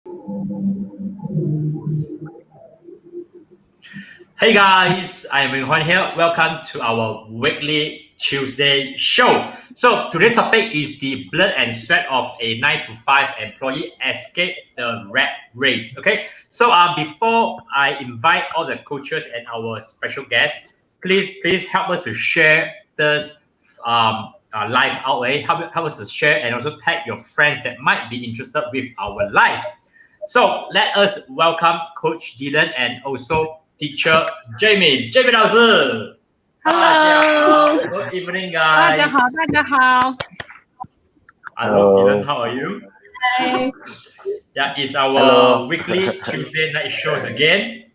Hey guys, I'm Ming Huan here. Welcome to our weekly Tuesday show. So today's topic is the blood and sweat of a 9 to 5 employee escape the rat race. Okay, so before I invite all the coaches and our special guests, please help us to share this live out. Help us to share and also tag your friends that might be interested with our live. So let us welcome Coach Dylan and also Teacher Jamie. Jamie 老师 Hello. Good evening, guys. 大家好。 Hello, Dylan. How are you? Hi. Yeah, it's our Hello. weekly Tuesday night shows again.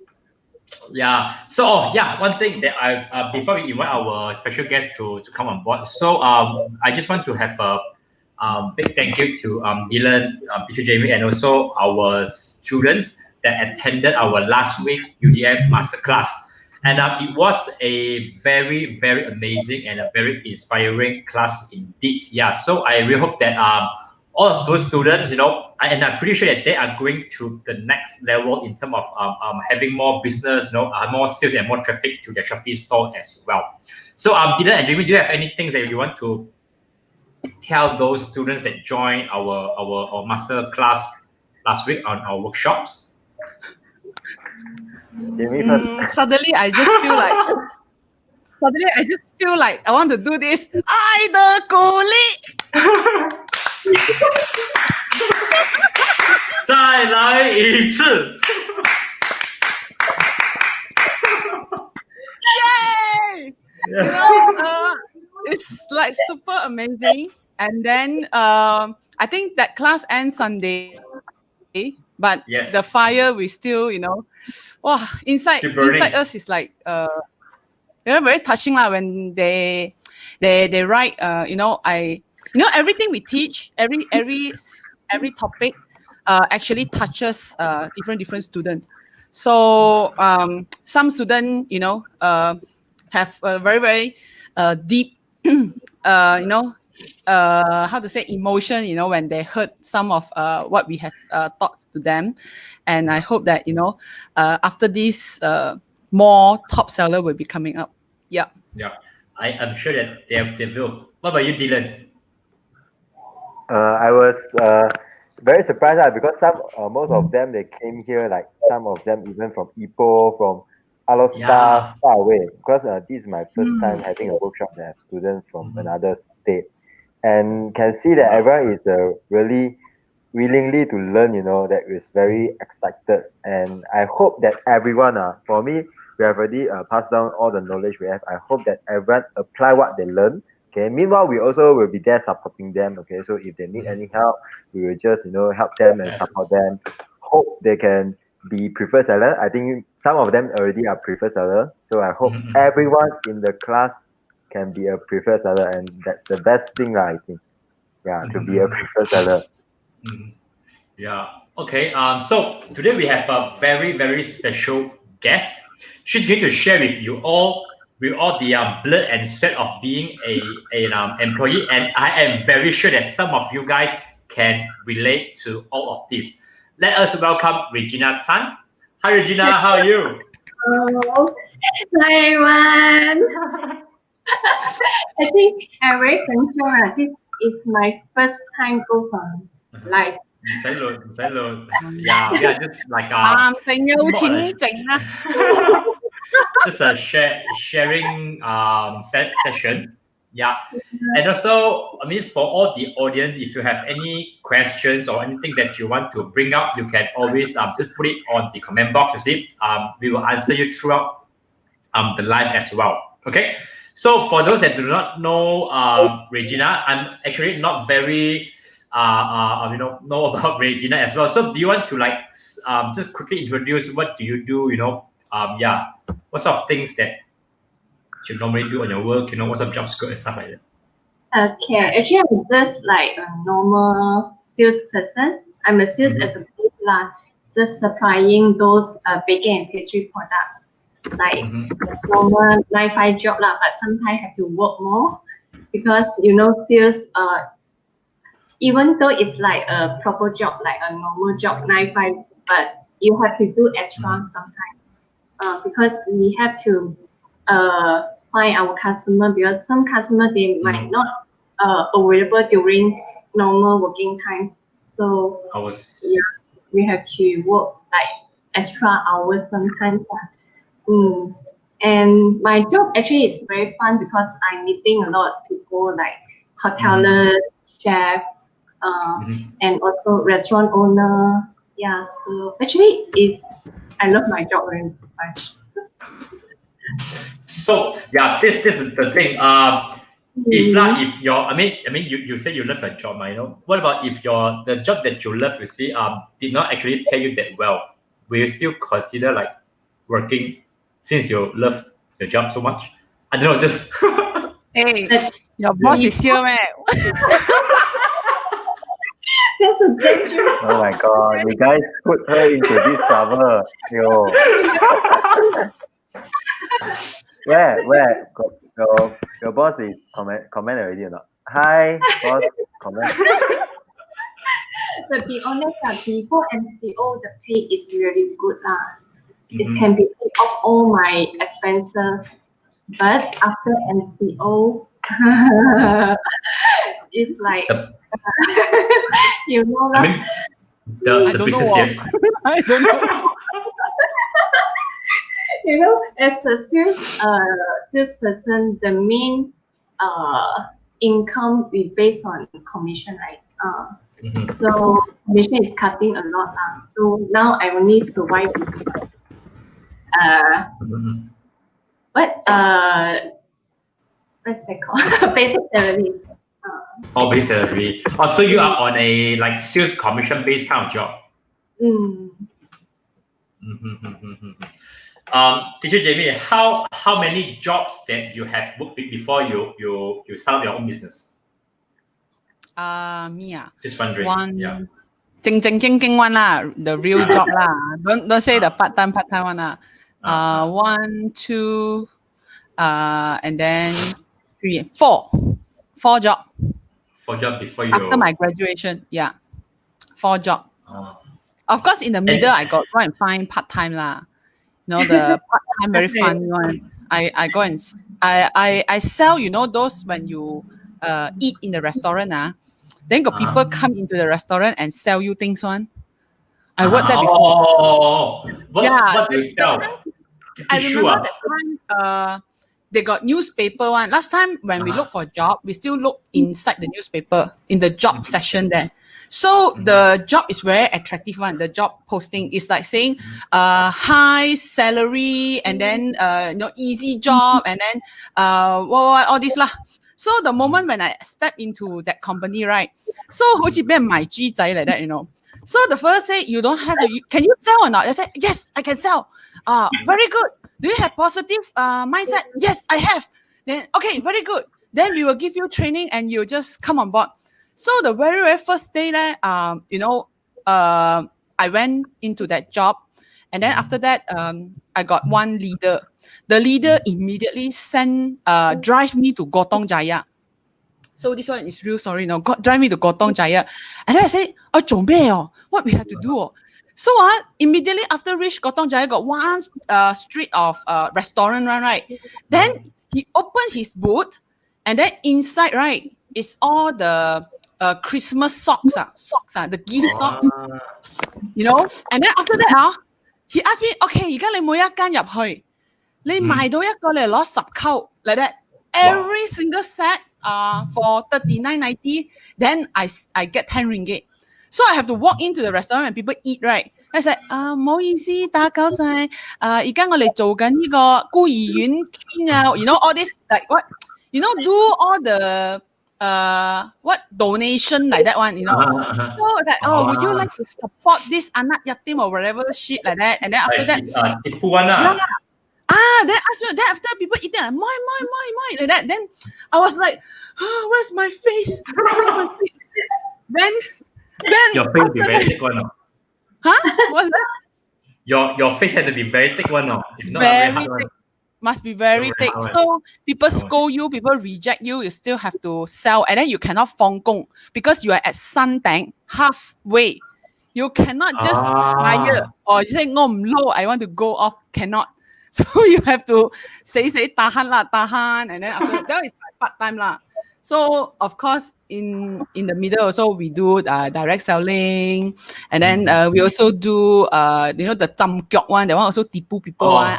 Yeah. So, one thing that I before we invite our special guests to come on board. So, I just want to have a big thank you to Dylan, Teacher Jamie, and also our students that attended our last week UDM Masterclass. And it was a very, very amazing and a very inspiring class indeed. Yeah, so I really hope that all of those students, and I'm pretty sure that they are going to the next level in terms of having more business, more sales and more traffic to their Shopee store as well. So, Dylan and Jamie, do you have anything that you want to tell those students that joined our master class last week on our workshops? Suddenly I just feel like I want to do this. 爱的鼓励。再来一次。Yay! It's like super amazing. And then I think that class ends Sunday, but Yes. the fire we still, wow, inside us is like very touching when they write. Everything we teach, every topic actually touches different students. So some students, have a very deep, how to say, emotion, when they heard some of what we have taught to them. And I hope that, after this, more top seller will be coming up. Yeah. Yeah, I'm sure that they will. What about you, Dylan? I was very surprised because most of them they came here, like some of them even from Ipoh, from Alostar, far away. Because this is my first time having a workshop that have students from another state, and can see that everyone is really willingly to learn. That is very excited, and I hope that everyone, for me, we have already passed down all the knowledge we have. I hope that everyone apply what they learn. Okay. Meanwhile, we also will be there supporting them. Okay. So if they need any help, we will just help them and support them. Hope they can be preferred seller. I think some of them already are preferred seller. So I hope everyone in the class can be a preferred seller, and that's the best thing, I think. Yeah, to be a preferred seller. Yeah. Okay. So today we have a very, very special guest. She's going to share with you all the blood and sweat of being an employee, and I am very sure that some of you guys can relate to all of this. Let us welcome Regina Tan. Hi, Regina. How are you? Hello. Hi, everyone. I think I'm very thankful. This is my first time goes on live. Yeah, we are just like just a sharing session. Yeah. And also, for all the audience, if you have any questions or anything that you want to bring up, you can always just put it on the comment box. You see, we will answer you throughout the live as well. Okay. So for those that do not know Regina, I'm actually not very know about Regina as well. So do you want to just quickly introduce what do you do? What sort of things that you normally do on your work? What sort of job scope and stuff like that. Okay, actually I'm just like a normal salesperson. I'm a sales executive, just supplying those baking and pastry products, like normal 9-5 job but sometimes have to work more because sales even though it's like a proper job, like a normal job, 9 5, but you have to do extra sometimes because we have to find our customer, because some customer they might not available during normal working times. So yeah, we have to work like extra hours sometimes. And my job actually is very fun because I'm meeting a lot of people like hotelers, chef, and also restaurant owner. Yeah, so actually I love my job very much. So yeah, this is the thing. If your I mean you say you love your job, you know. What about if the job that you love, you see, did not actually pay you that well? Will you still consider like working since you love your job so much? I don't know, just Hey, your boss is here, man. That's a dangerous. Oh my god, you guys put her into this trouble. Yo. Where? Your boss is comment already or not? Hi, boss, comment. To be honest, before MCO, the pay is really good. It can be paid off all my expenses. But after MCO, it's like, you know, I mean, the business here. I don't know. You know, as a salesperson, the main income is based on commission, right? So commission is cutting a lot. So now I only survive with what's that called? Basic salary. Basic salary. Oh, so you are on a like sales commission based kind of job. Teacher Jamie, how many jobs that you have worked with before you start your own business? Me Just wondering. One, yeah. 正one lah, the real job lah. Don't say the part time one lah. 1, 2, and then 3, 4 job. 4 job before you. After my graduation, yeah, 4 job. Of course, in the middle, I got go and find part time lah. You know, the part time very fun one. I go and I sell. You know those when you eat in the restaurant then got people come into the restaurant and sell you things one. I worked that before. What do you sell? I remember that time they got newspaper one. Last time when we look for a job, we still look inside the newspaper in the job section there. So the job is very attractive one. The job posting is like saying high salary and then easy job and then all this lah. So the moment when I step into that company, right? So 好似俾人賣豬仔 like that, you know. So the first say you don't have to. Can you sell or not? I said yes, I can sell. Very good. Do you have positive mindset? Yes, I have. Then okay, very good. Then we will give you training and you just come on board. So the very first day there, I went into that job, and then after that, I got one leader. The leader immediately drive me to Gotong Jaya. So this one is real story, drive me to Gotong Jaya. And then I say, what we have to do? So immediately after reach Gotong Jaya, got one street of restaurant, right? Then he opened his booth, and then inside, right, is all the Christmas socks, the gift socks, you know. And then after that, he asked me, okay, 而家你每一間入去，你賣到一個你攞10扣 like that. Every single set for 39.90, then I get 10 ringgit. So I have to walk into the restaurant and people eat, right? I said, 唔好意思，打攪晒。而家我哋做緊呢個孤兒院圈you know all this like what, you know, do all the what donation like that one, you know. So that would you like to support this anak yatim or whatever shit like that? And then after that, then ask me. Then after people eating, my like that. Then I was like, where's my face? Where's my face? Then your face be very thick one, Huh? What's that? Your face had to be very thick one, if not very hard thick. Must be very thick. So people scold you, people reject you, you still have to sell. And then you cannot fong gong because you are at Santang, halfway. You cannot just fire or you say, no, low, I want to go off. Cannot. So you have to say tahan lah, tahan. And then after that is part-time lah. So of course, in the middle also we do direct selling, and then we also do the chamkyok one. That one also tipu people one.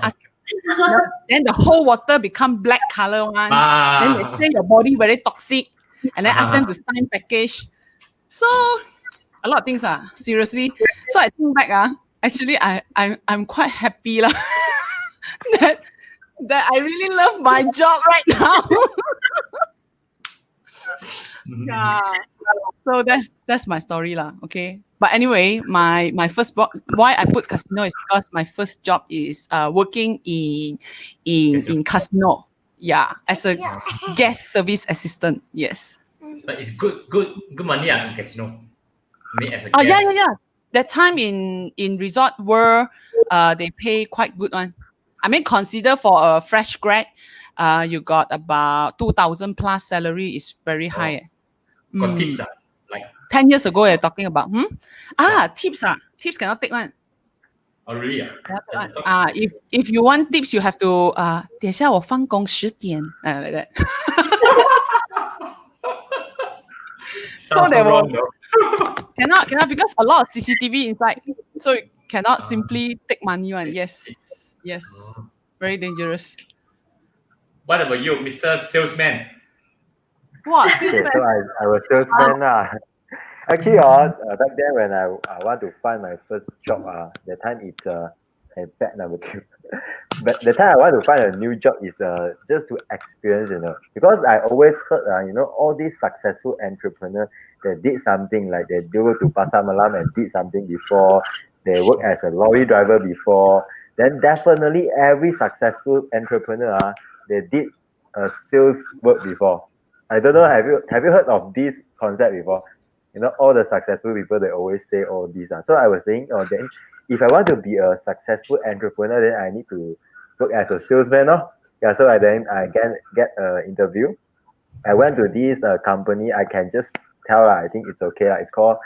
Then the whole water become black color one. Then they say your body very toxic, and then ask them to sign package. So a lot of things seriously. So I think back actually I'm quite happy lah that I really love my job right now. Yeah, so that's my story lah. Okay, but anyway, my first why I put casino is because my first job is working in casino. Yeah, as a guest service assistant. Yes. But it's good money in casino. I mean, as a guest. Yeah. That time in Resort World, they pay quite good one. I mean, consider for a fresh grad, you got about 2,000 plus salary is very high. Got tips like 10 years ago you're talking about tips tips cannot take one. Oh really? If you want tips you have to 等下我放工10点 like that. So they will cannot because a lot of CCTV inside, so you cannot simply take money one. Yes, very dangerous. What about you, Mr. Salesman? Wow, salesman. So I was salesman Actually, back then when I want to find my first job, that time it's bad number 2. But the time I want to find a new job is just to experience, because I always heard, all these successful entrepreneurs that did something, like they go to Pasar Malam and did something before, they work as a lorry driver before, then definitely every successful entrepreneur, they did sales work before. I don't know, have you heard of this concept before? All the successful people, they always say all these. So I was saying, then if I want to be a successful entrepreneur, then I need to work as a salesman. Yeah, so I get an interview. I went to this company. I can just tell, I think it's okay. It's called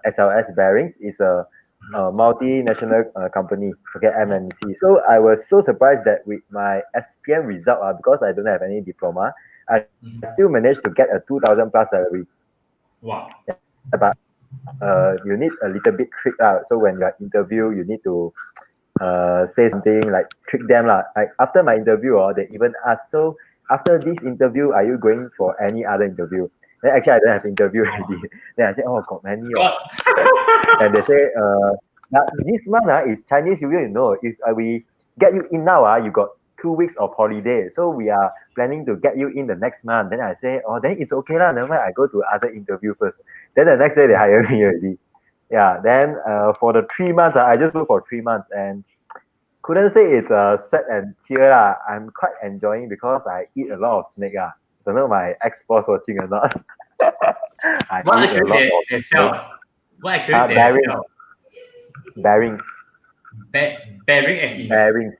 SLS Bearings. It's a multinational company, okay, MNC. So I was so surprised that with my SPM result, because I don't have any diploma, I still managed to get a 2,000 plus salary. Wow. But you need a little bit trick out. So when you're interview, you need to say something like trick them lah. Like after my interview, they even ask, so after this interview, are you going for any other interview? Then actually I don't have interview already. Then I say, oh, got many. And they say, this month is Chinese New Year, if we get you in now, you got 2 weeks of holiday. So we are planning to get you in the next month. Then I say, oh, then it's okay lah. Never mind, I go to other interview first. Then the next day they hire me already. Yeah. Then for the 3 months, I just work for 3 months and couldn't say it's sweat and tear. I'm quite enjoying because I eat a lot of snake. Don't know my ex-boss watching or not. What actually they sell? What actually they sell? Bearings. Bearings.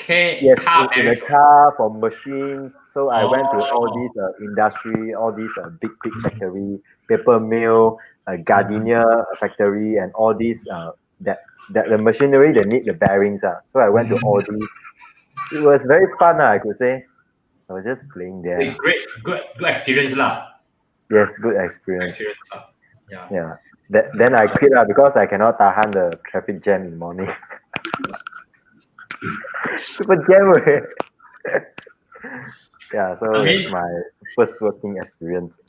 Yes, in the car, for machines. So I went to all these industry, all these big factory, paper mill, gardenia factory, and all these that the machinery they need the bearings. So I went to all these. It was very fun. I could say. I was just playing there. Good experience lah. Yes, good experience. Yeah. Then I quit because I cannot tahan the traffic jam in the morning. Super jam. Yeah, so it's my first working experience.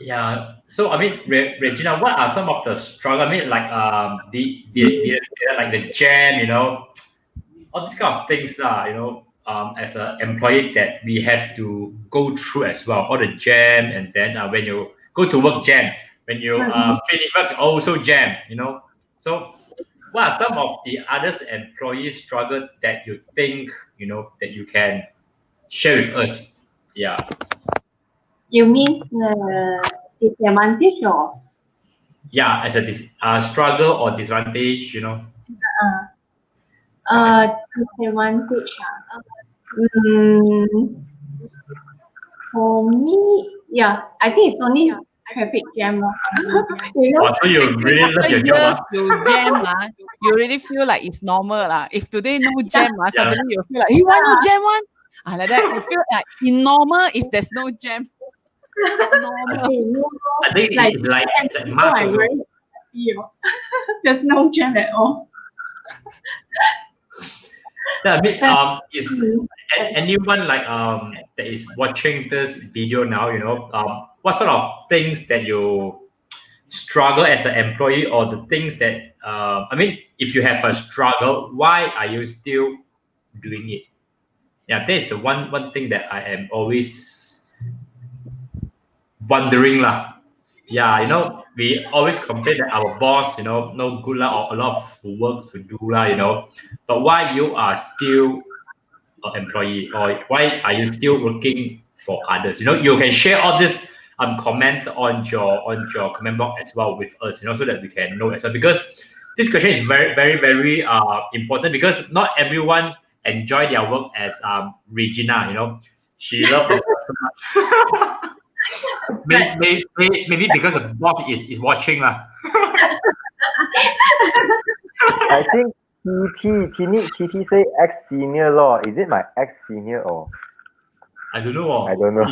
Yeah. So I mean, Regina, what are some of the struggles? I mean, like like the jam, all these kind of things as an employee that we have to go through as well. All the jam, and then when you go to work, jam. When you finish work, also jam. So what are some of the others employees struggle that you think that you can share with us? Yeah. You mean the disadvantage or? Yeah, as a struggle or disadvantage, Disadvantage. For me, yeah, I think it's only traffic jam. You know, So you really love After your job, years you jam, you really feel like it's normal. If today no jam, suddenly you feel like, you want no jam one? Like that, you feel like in normal if there's no jam. Normal. I think it's like March I'm also. very happy. There's no jam at all. Yeah, I mean, is anyone like that is watching this video now, you know, what sort of things that you struggle as an employee, or the things that I mean, if you have a struggle, why are you still doing it? Yeah, that is the one thing that I am always wondering lah. Yeah, you know, we always complain that our boss, you know, no good lah, or a lot of work to do lah, you know, but why you are still employee, or why are you still working for others? You know, you can share all this comments on your comment box as well with us, you know, so that we can know as well, because this question is very important, because not everyone enjoy their work as Regina, you know, she loves her work so much. Maybe because the boss is watching lah. I think TT say ex senior law. Is it my ex senior or? I don't know. I don't know.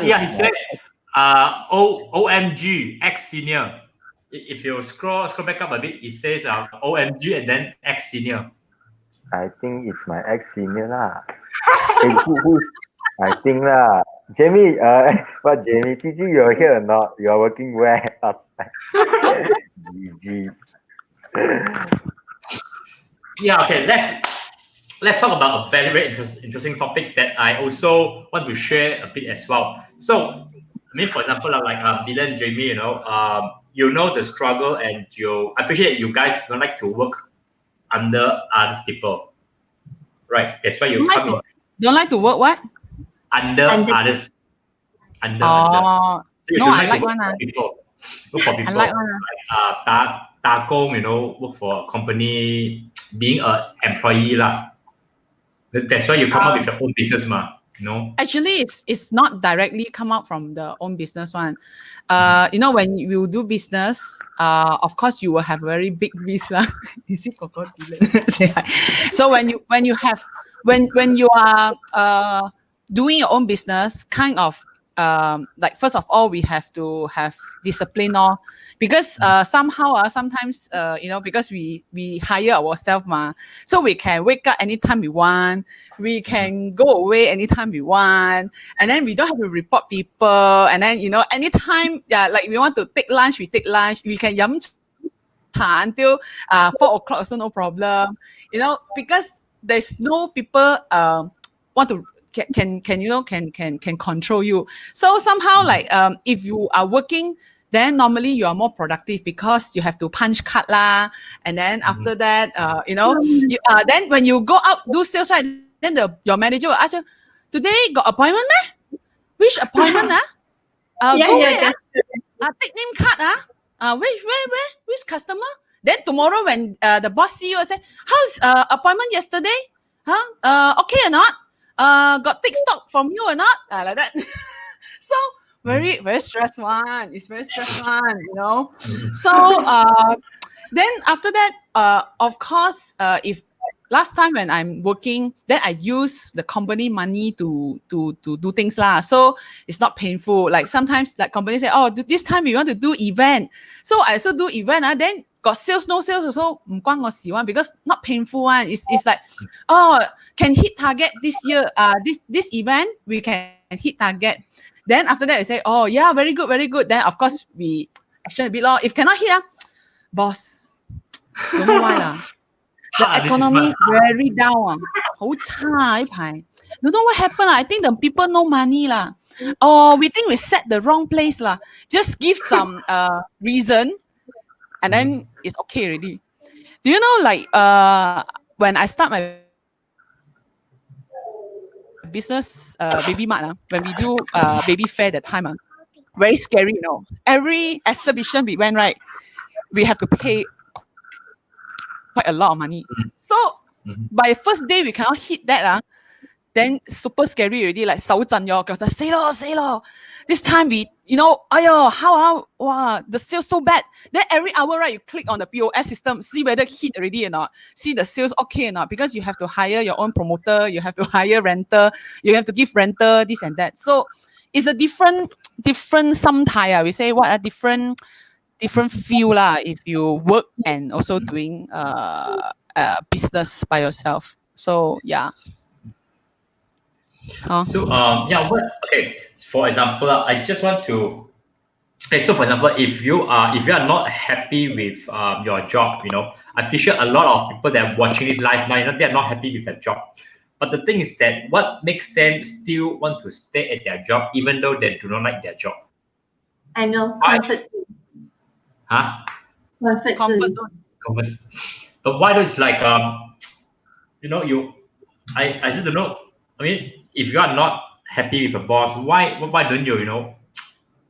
Yeah, he said OMG ex senior. If you scroll back up a bit, it says OMG and then ex senior. I think it's my ex senior lah. Hey, who? I think lah. Jamie, what Jamie? TT, you're here or not? You are working where? GG. Yeah, okay, let's talk about a very interesting topic that I also want to share a bit as well. So, I mean, for example, like Dylan, Jamie, you know the struggle, and I appreciate you guys don't like to work under other people, right? That's why you come in. Don't like to work what? Under others. Under. So you no, don't I like to one. Work for people. I like one. Like, 打工, you know, work for a company, being an employee lah. That's why you come up with your own business, you know. Actually, it's not directly come out from the own business one. You know, when you do business, of course you will have very big risk lah. Is it crocodile? So when you are doing your own business, kind of like, first of all, we have to have discipline, because sometimes you know, because we hire ourselves so we can wake up anytime we want, we can go away anytime we want, and then we don't have to report people, and then, you know, anytime like we want to take lunch, we take lunch, we can yum cha until 4 o'clock also no problem, you know, because there's no people want to can control you. So somehow, like, if you are working, then normally you are more productive because you have to punch card lah, and then after that, you know, then when you go out do sales, right, then your manager will ask you, today got appointment meh? Which appointment go where take name card which customer? Then tomorrow when the boss see you, say, how's appointment yesterday? Okay or not? Got take stock from you or not? Like that. So very stressed one. It's very stressed one, you know. So then after that, of course, if last time when I'm working, then I use the company money to do things lah. So it's not painful. Like sometimes, like companies say, oh, this time we want to do event. So I also do event. Then got sales, no sales also, because not painful one. It's like, oh, can hit target this year. This event we can hit target. Then after that, I say, oh yeah, very good, very good. Then of course we action a bit lor. If cannot hit, boss, don't know why lah. The economy very down. Don't know what happened. I think the people no money lah. Or we think we set the wrong place lah. Just give some reason, and then it's okay already. Do you know, like, when I start my business, Baby Mart, when we do baby fair that time, very scary, you know. Every exhibition we went, right, we have to pay quite a lot of money. So by first day we cannot hit that, then super scary already, like 手震咗腳就死咯. This time we, wow, the sales so bad. Then every hour, right, you click on the POS system, see whether hit already or not, see the sales okay or not, because you have to hire your own promoter, you have to hire renter, you have to give renter, this and that. So it's a different samthai, we say what a different feel lah, if you work and also doing business by yourself. So yeah. So for example, I just want to so for example, if you are not happy with your job, I'm pretty sure a lot of people that are watching this live now, they're not happy with their job. But the thing is that what makes them still want to stay at their job even though they do not like their job? I know, comfort zone. Huh? Comfort zone. But why don't it's like I just don't know. I mean, if you are not happy with a boss, why don't you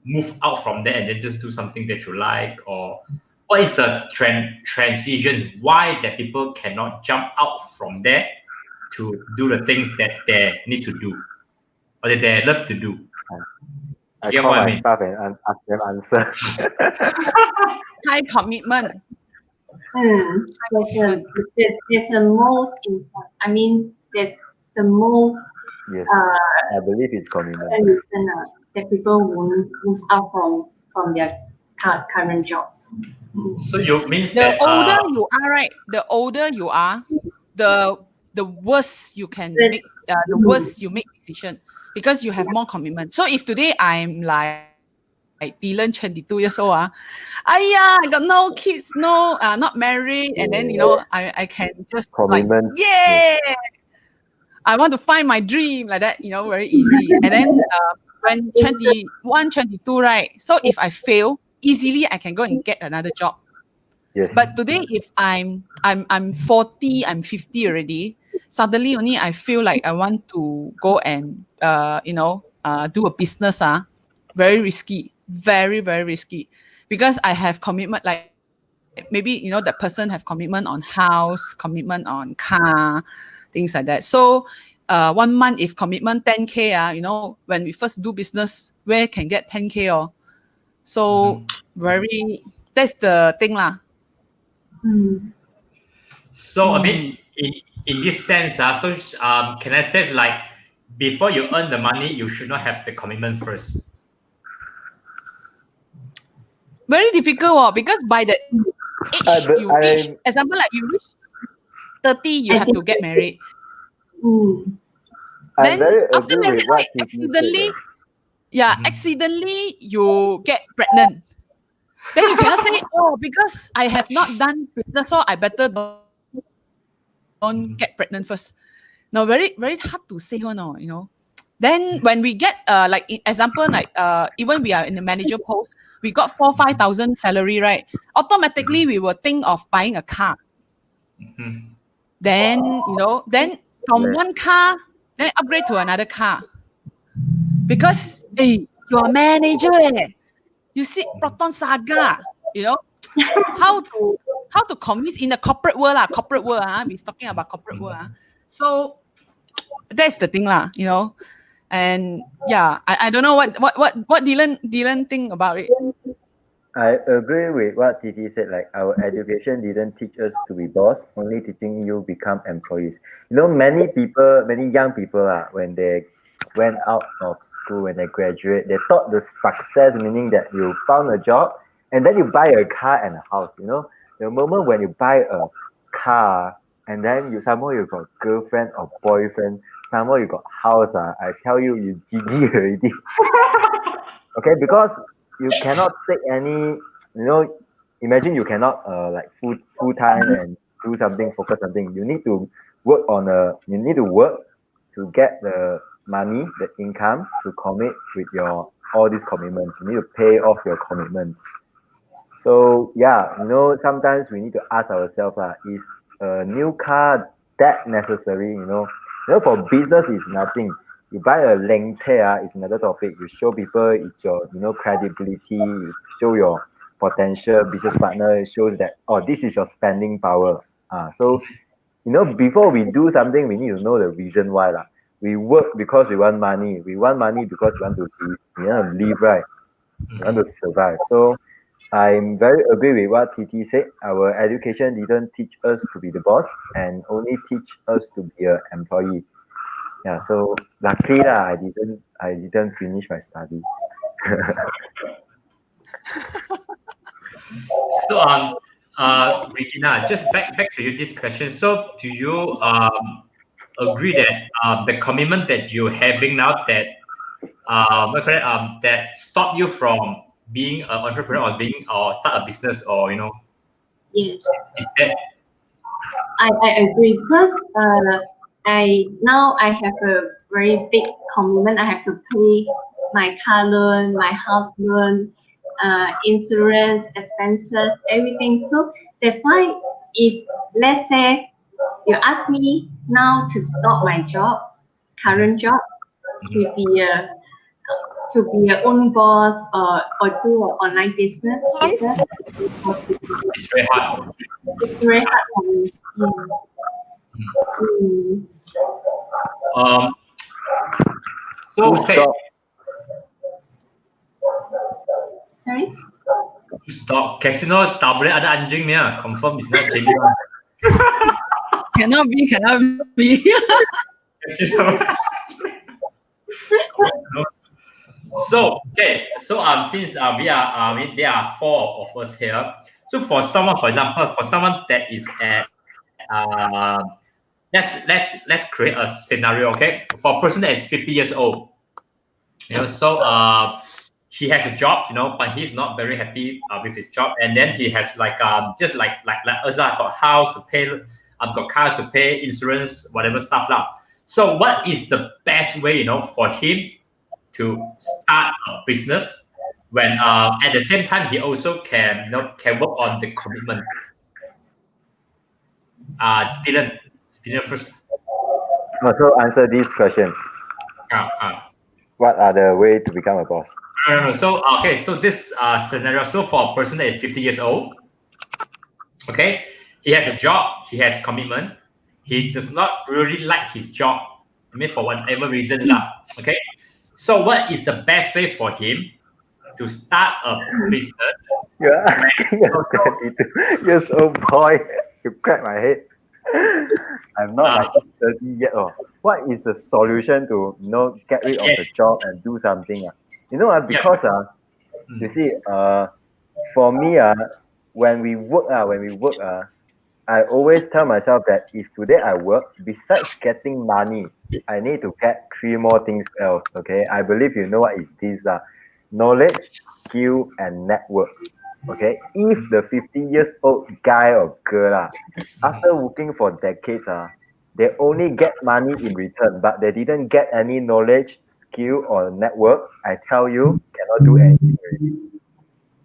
move out from there and then just do something that you like? Or what is the transition? Why that people cannot jump out from there to do the things that they need to do or that they love to do? I call my staff and ask them answer. High commitment. There's the most important. I mean, there's the most. Yes, I believe it's commitment. That people won't move out from their current job. So you means the that older you are, right? The older you are, the worse you can make. The worse you make decision because you have more commitment. So if today I'm like Dylan, 22 years old, I got no kids, not married, and then I can just commitment. Like, yeah, I want to find my dream like that, very easy. And then when 21, 22, right? So if I fail, easily I can go and get another job. Yes. But today, if I'm 40, I'm 50 already, suddenly only I feel like I want to go and do a business. Very risky, very, very risky, because I have commitment. Like maybe that person have commitment on house, commitment on car, things like that. So 1 month if commitment 10K, when we first do business, where can get 10K or so that's the thing lah. So I mean, in this sense, can I say like before you earn the money, you should not have the commitment first? Very difficult, because by the age you reach, example like you reach 30, you have to get married. Then after marriage, accidentally you get pregnant. Then you cannot say, because I have not done business, so I better don't get pregnant first. No, very, very hard to say, Then when we get, like example, like even we are in the manager post, we got 4,000-5,000 salary, right? Automatically we will think of buying a car. Then, then from one car, then upgrade to another car. Because, you're a manager, you see Proton Saga, how to convince in the corporate world, we're talking about corporate world. So that's the thing, And yeah, I don't know what Dylan think about it. I agree with what Titi said. Like, our education didn't teach us to be boss, only teaching you become employees. Many young people when they went out of school, when they graduate, they thought the success meaning that you found a job and then you buy a car and a house. The moment when you buy a car and then you got girlfriend or boyfriend, you got house, I tell you, you GG already. Okay, because you cannot take any, imagine you cannot like full time and do something, focus something. You need to work to get the money, the income to commit with your all these commitments. You need to pay off your commitments. So yeah, sometimes we need to ask ourselves, is a new car that necessary? For business is nothing. You buy a length chair is another topic. You show people it's your credibility, you show your potential business partner, it shows that this is your spending power. So before we do something, we need to know the reason why lah. We work because we want money. We want money because we want to live. We want to live, right? We want to survive. So I'm very agree with what TT said. Our education didn't teach us to be the boss and only teach us to be an employee. Yeah, so luckily I didn't finish my study. So Regina, just back to you this question. So do you agree that the commitment that you're having now that that stop you from being an entrepreneur or start a business or Yes, is that I agree because I have a very big commitment. I have to pay my car loan, my house loan, insurance expenses, everything. So that's why if let's say you ask me now to stop my job, current job, to be a own boss or do an online business, it's very hard? it's very hard for me. Yes. Mm. So Full say stop. Sorry? stop casino tak boleh ada anjing ni ah. Confirm is not Jamie. Cannot be. So since we are there are four of us here. So for example, for someone that is at let's create a scenario, okay? For a person that is 50 years old, so he has a job, but he's not very happy with his job, and then he has just like us, I've got house to pay, I've got cars to pay, insurance, whatever stuff lah. So what is the best way, for him to start a business when at the same time he also can work on the commitment? Dylan first. So answer this question. What are the way to become a boss? No. So so this scenario. So for a person that is 50 years old, okay, he has a job, he has commitment, he does not really like his job. I mean, for whatever reason lah. Okay, so what is the best way for him to start a business? You're asking a 22 years old boy. You crack my head. I'm not like 30 yet. What is the solution to get rid of the job and do something? Because you see, for me, when we work, I always tell myself that if today I work, besides getting money, I need to get 3 more things else. Okay, I believe you know what is this? Knowledge, skill, and network. Okay, if the 50 years old guy or girl, after working for decades, they only get money in return, but they didn't get any knowledge, skill, or network, I tell you, cannot do anything already.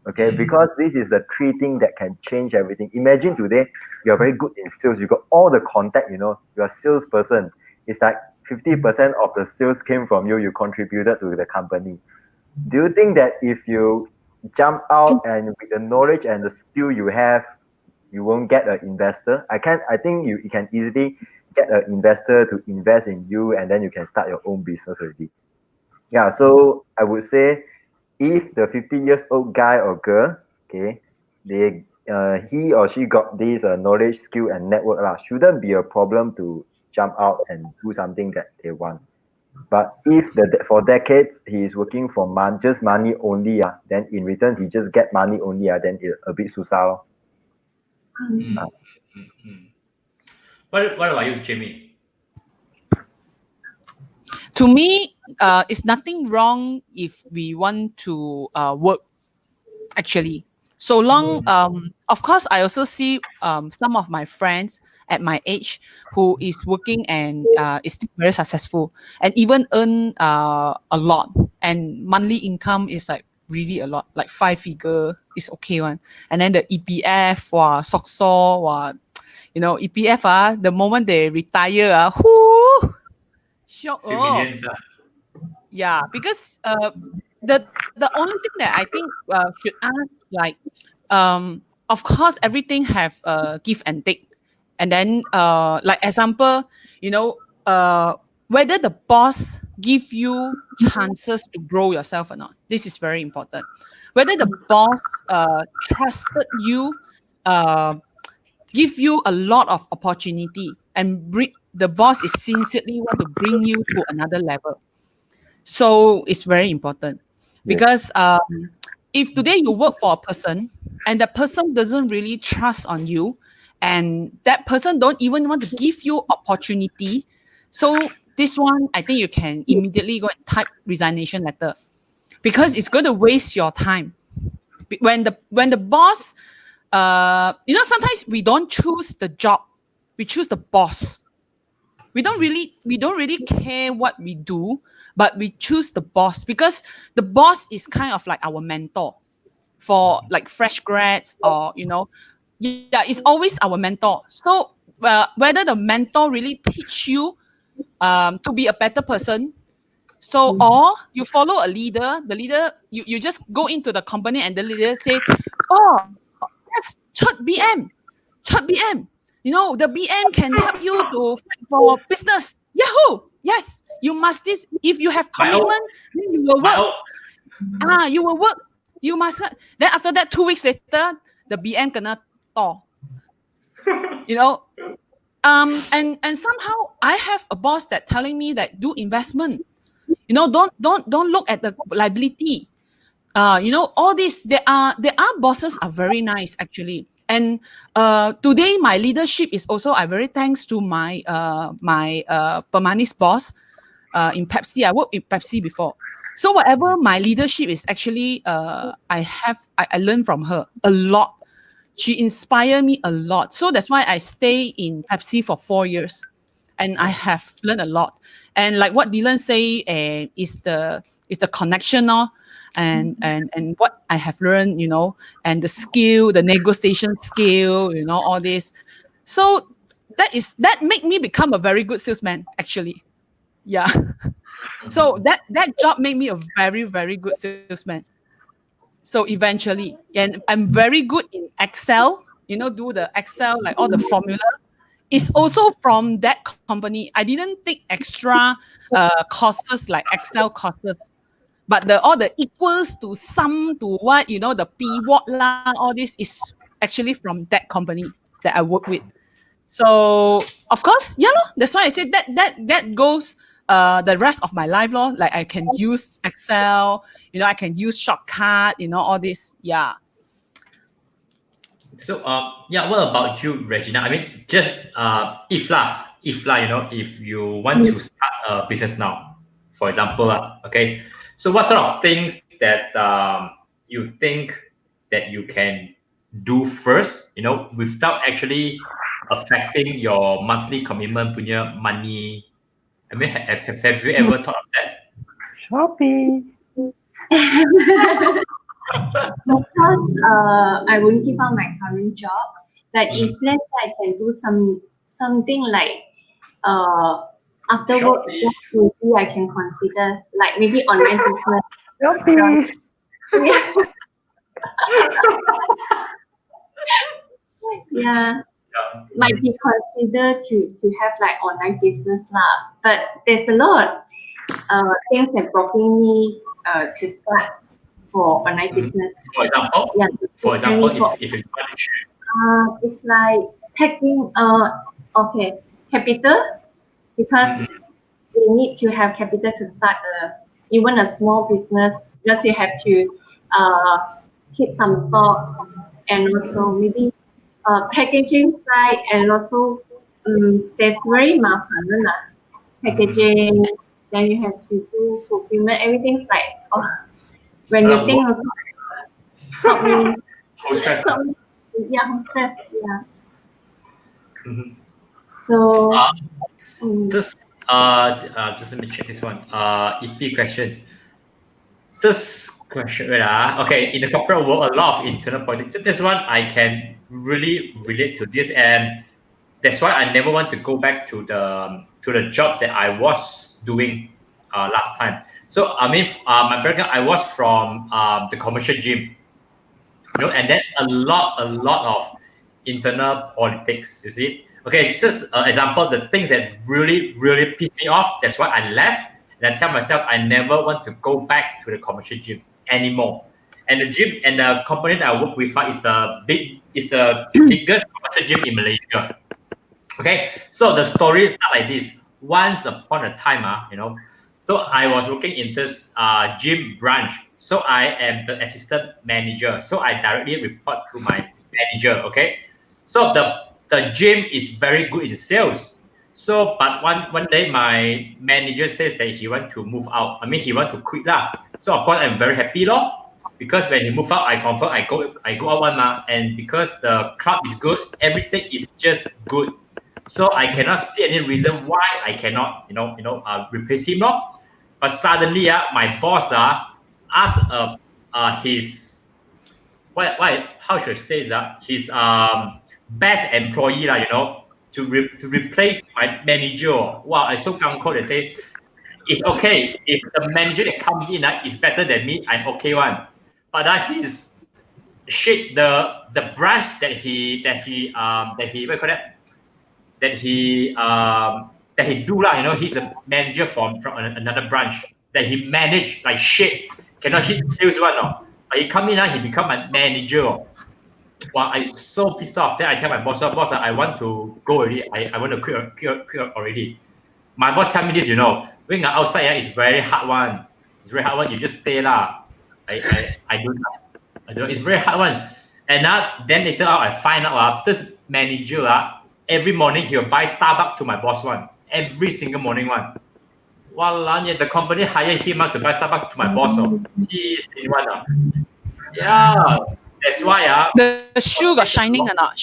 Okay, because this is the 3 things that can change everything. Imagine today, you're very good in sales, you got all the contact, you're a salesperson. It's like 50% of the sales came from you contributed to the company. Do you think that if you jump out and with the knowledge and the skill you have, you won't get an investor? I think you can easily get an investor to invest in you, and then you can start your own business already. Yeah, so I would say if the 50 years old guy or girl, okay, he or she got this knowledge, skill, and network, shouldn't be a problem to jump out and do something that they want. But if for decades he is working for just money only, then in return he just get money only, then it's a bit susah. What about you, Jimmy? To me, it's nothing wrong if we want to work, actually. So long, of course, I also see some of my friends at my age who is working and is still very successful and even earn a lot. And monthly income is like really a lot, like 5-figure is okay one. And then the EPF, EPF, the moment they retire, Millions, yeah, because the only thing that I think should ask, like, of course everything have give and take, And then, like example, you know, whether the boss give you chances to grow yourself or not. This is very important. Whether the boss trusted you, give you a lot of opportunity, and the boss is sincerely want to bring you to another level. So it's very important because if today you work for a person and that person doesn't really trust on you, and that person don't even want to give you opportunity, so this one I think you can immediately go and type resignation letter, because it's going to waste your time. When the boss, you know, sometimes we don't choose the job, we choose the boss. We don't really care what we do, but we choose the boss because the boss is kind of like our mentor for like fresh grads, or you know, yeah, it's always our mentor. So whether the mentor really teach you to be a better person, so or you follow a leader, the leader, you just go into the company and the leader say, oh, that's third BM, third BM. You know, the BM can help you to fight for business. Yahoo! Yes, you must this. If you have commitment, then you will work. You will work. You must. Then after that, 2 weeks later, the BM kena talk. You know, and somehow I have a boss that telling me that do investment. You know, don't look at the liability. You know, all this. There are bosses are very nice actually. And today my leadership is also I very thanks to my Permanis boss in Pepsi. I worked in Pepsi before. So whatever my leadership is actually I learned from her a lot. She inspired me a lot. So that's why I stay in Pepsi for 4 years. And I have learned a lot. And like what Dylan say, is the connection, and what I have learned, you know, and the skill, the negotiation skill, you know, all this. So that made me become a very good salesman, actually. Yeah. So that job made me a very, very good salesman. So eventually, and I'm very good in Excel, you know, do the Excel, like all the formula. It's also from that company. I didn't take extra courses like Excel courses, but all the equals to sum to what, you know, the pivot lah, all this is actually from that company that I work with. So of course, yeah, that's why I said that goes the rest of my life, lor. Like I can use Excel, you know, I can use shortcut, you know, all this. Yeah. So yeah, what about you, Regina? I mean, just if you know, if you want to start a business now, for example, okay. So what sort of things that you think that you can do first, you know, without actually affecting your monthly commitment punya money? I mean, have you ever thought of that? Shopping. Because I won't give up my current job, but if let's say I can do something like after work, maybe I can consider like maybe online business. Shopping. Yeah, might be considered to have like online business lah. But there's a lot things that blocking me to start for online business. For example, if you want to share. It's like packing. Okay, capital, because you need to have capital to start even a small business. Because you have to keep some stock, and also maybe packaging side, and also there's very mafan lah. Packaging, then you have to do fulfillment. Everything's like when you think also stop me. Yeah, I'm stressed. Yeah. So just let me check this one. EP questions. This question, okay, in the corporate world, a lot of internal politics. So this one I can really relate to this, and that's why I never want to go back to the job that I was doing last time. So I mean, my background, I was from the commercial gym, you know, and then a lot of internal politics. You see, Okay, just example, the things that really pissed me off. That's why I left, and I tell myself I never want to go back to the commercial gym anymore. And the gym and the company that I work with is the biggest commercial gym in Malaysia. Okay, so the story is like this. Once upon a time, so I was working in this gym branch. So I am the assistant manager. So I directly report to my manager. Okay, so the gym is very good in sales. So, but one day my manager says that he want to move out. I mean, he want to quit lah. So of course I'm very happy lor, because when he move out, I confirm I go out one ma, and because the club is good, everything is just good. So I cannot see any reason why I cannot replace him lor. But suddenly my boss asked his how should I say that, his best employee to replace my manager. Wow, I so gangko that day. It's okay if the manager that comes in is better than me, I'm okay one. But he's shit, the branch that he what you call that he do lah, he's a manager from another branch that he managed like shit, cannot hit sales one he come in he become my manager. Well, I so pissed off. Then I tell my boss, I want to go already. I want to quit already. My boss tell me this, when outside is very hard one. It's very hard one. You just stay lah. I don't. It's very hard one. And then later on, I find out this manager every morning he'll buy Starbucks to my boss one. Every single morning one. Well, the company hire him to buy Starbucks to my boss. He's in one. Yeah. That's why the shoe got shining or not?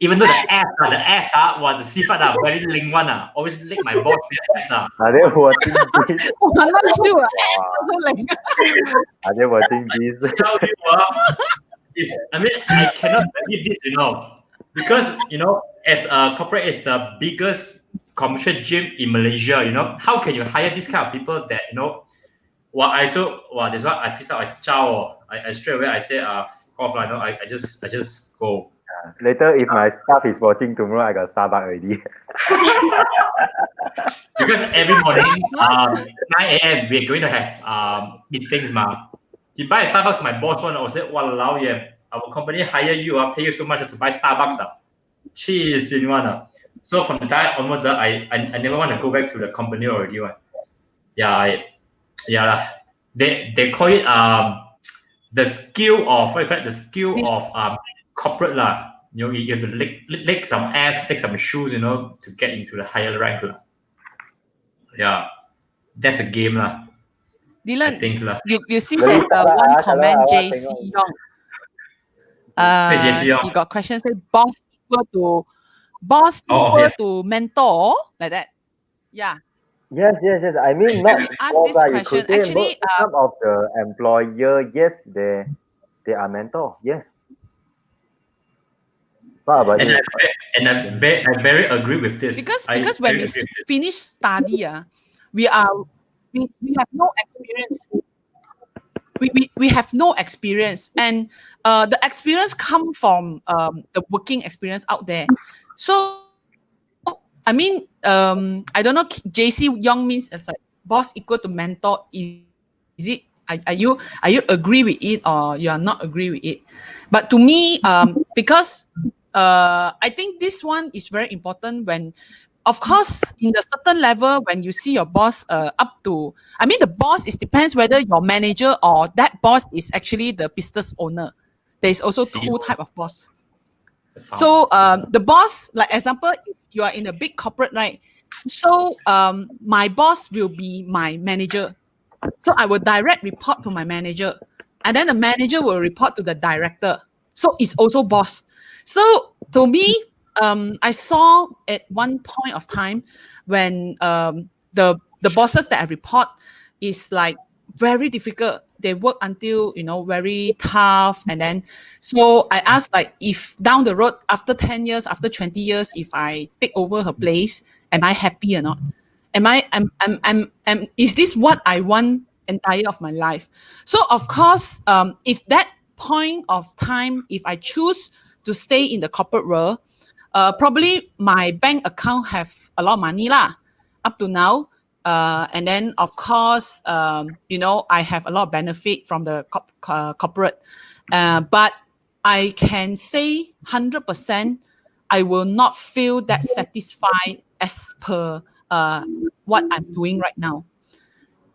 Even though the ass the sifat very ling one always lick my boss with ass Are they watching this? I'm not sure. Are they watching this? I mean, I cannot believe this, because as a corporate is the biggest commercial gym in Malaysia. How can you hire this kind of people that that's why I pissed out. I straight away I say off I just go. Later, if my staff is watching tomorrow, I got Starbucks already. Because every morning 9 a.m. we're going to have meetings ma. You buy a Starbucks to my boss one, I will say, walao yeah, our company hire you pay you so much to buy Starbucks cheese in one So from the time onwards I never want to go back to the company already one. They call it the skill of corporate lah. You have to lick some ass, take some shoes, to get into the higher rank lah. Yeah, that's a game lah. Dylan, I think lah. You see there's one comment, JC Young. He got question say boss equal to mentor, like that. Yeah. Yes. I mean, not ask this question. Actually, some of the employer, yes, they are mentor. Yes. What about you? And I very agree with this. Because when we finish study, we have no experience. We have no experience, and the experience come from the working experience out there. So I mean, I don't know. JC Young means it's like boss equal to mentor. Is it? Are you agree with it or you are not agree with it? But to me, because I think this one is very important when, of course, in a certain level, when you see your boss up to, I mean, the boss, it depends whether your manager or that boss is actually the business owner. There is also two type of boss. So the boss, like example, if you are in a big corporate, right? So my boss will be my manager. So I will direct report to my manager, and then the manager will report to the director. So it's also boss. So to me, I saw at one point of time when the bosses that I report is like very difficult. They work until very tough, and then so I asked, like, if down the road after 10 years, after 20 years, if I take over her place, am I happy or not? Is this what I want entire of my life? So of course, if that point of time, if I choose to stay in the corporate world, probably my bank account have a lot of money lah, up to now. And then of course, you know, I have a lot of benefit from the corporate. But I can say 100%, I will not feel that satisfied as per what I'm doing right now.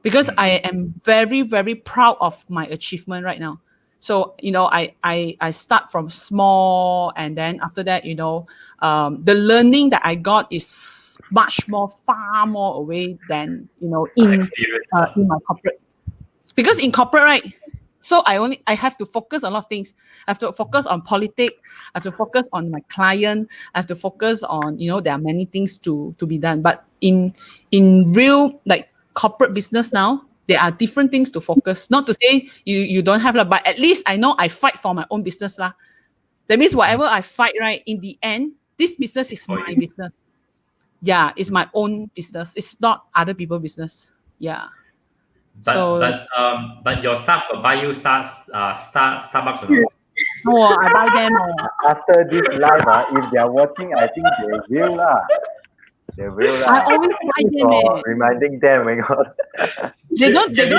Because I am very, very proud of my achievement right now. So, you know, I start from small, and then after that, you know, the learning that I got is much more, far more away than, you know, in my corporate. Because in corporate, right, so I have to focus on a lot of things. I have to focus on politics. I have to focus on my client. I have to focus on, you know, there are many things to be done. But in real, like, corporate business now, there are different things to focus. Not to say you don't have, but at least I know I fight for my own business lah. That means whatever I fight, right, in the end, this business is my business. Yeah, it's my own business. It's not other people's business. Yeah. But your staff will buy you Starbucks or not? No, I buy them. After this live, if they are watching, I think they will lah. They will lah. I always buy them. Reminding them, my God. They don't drink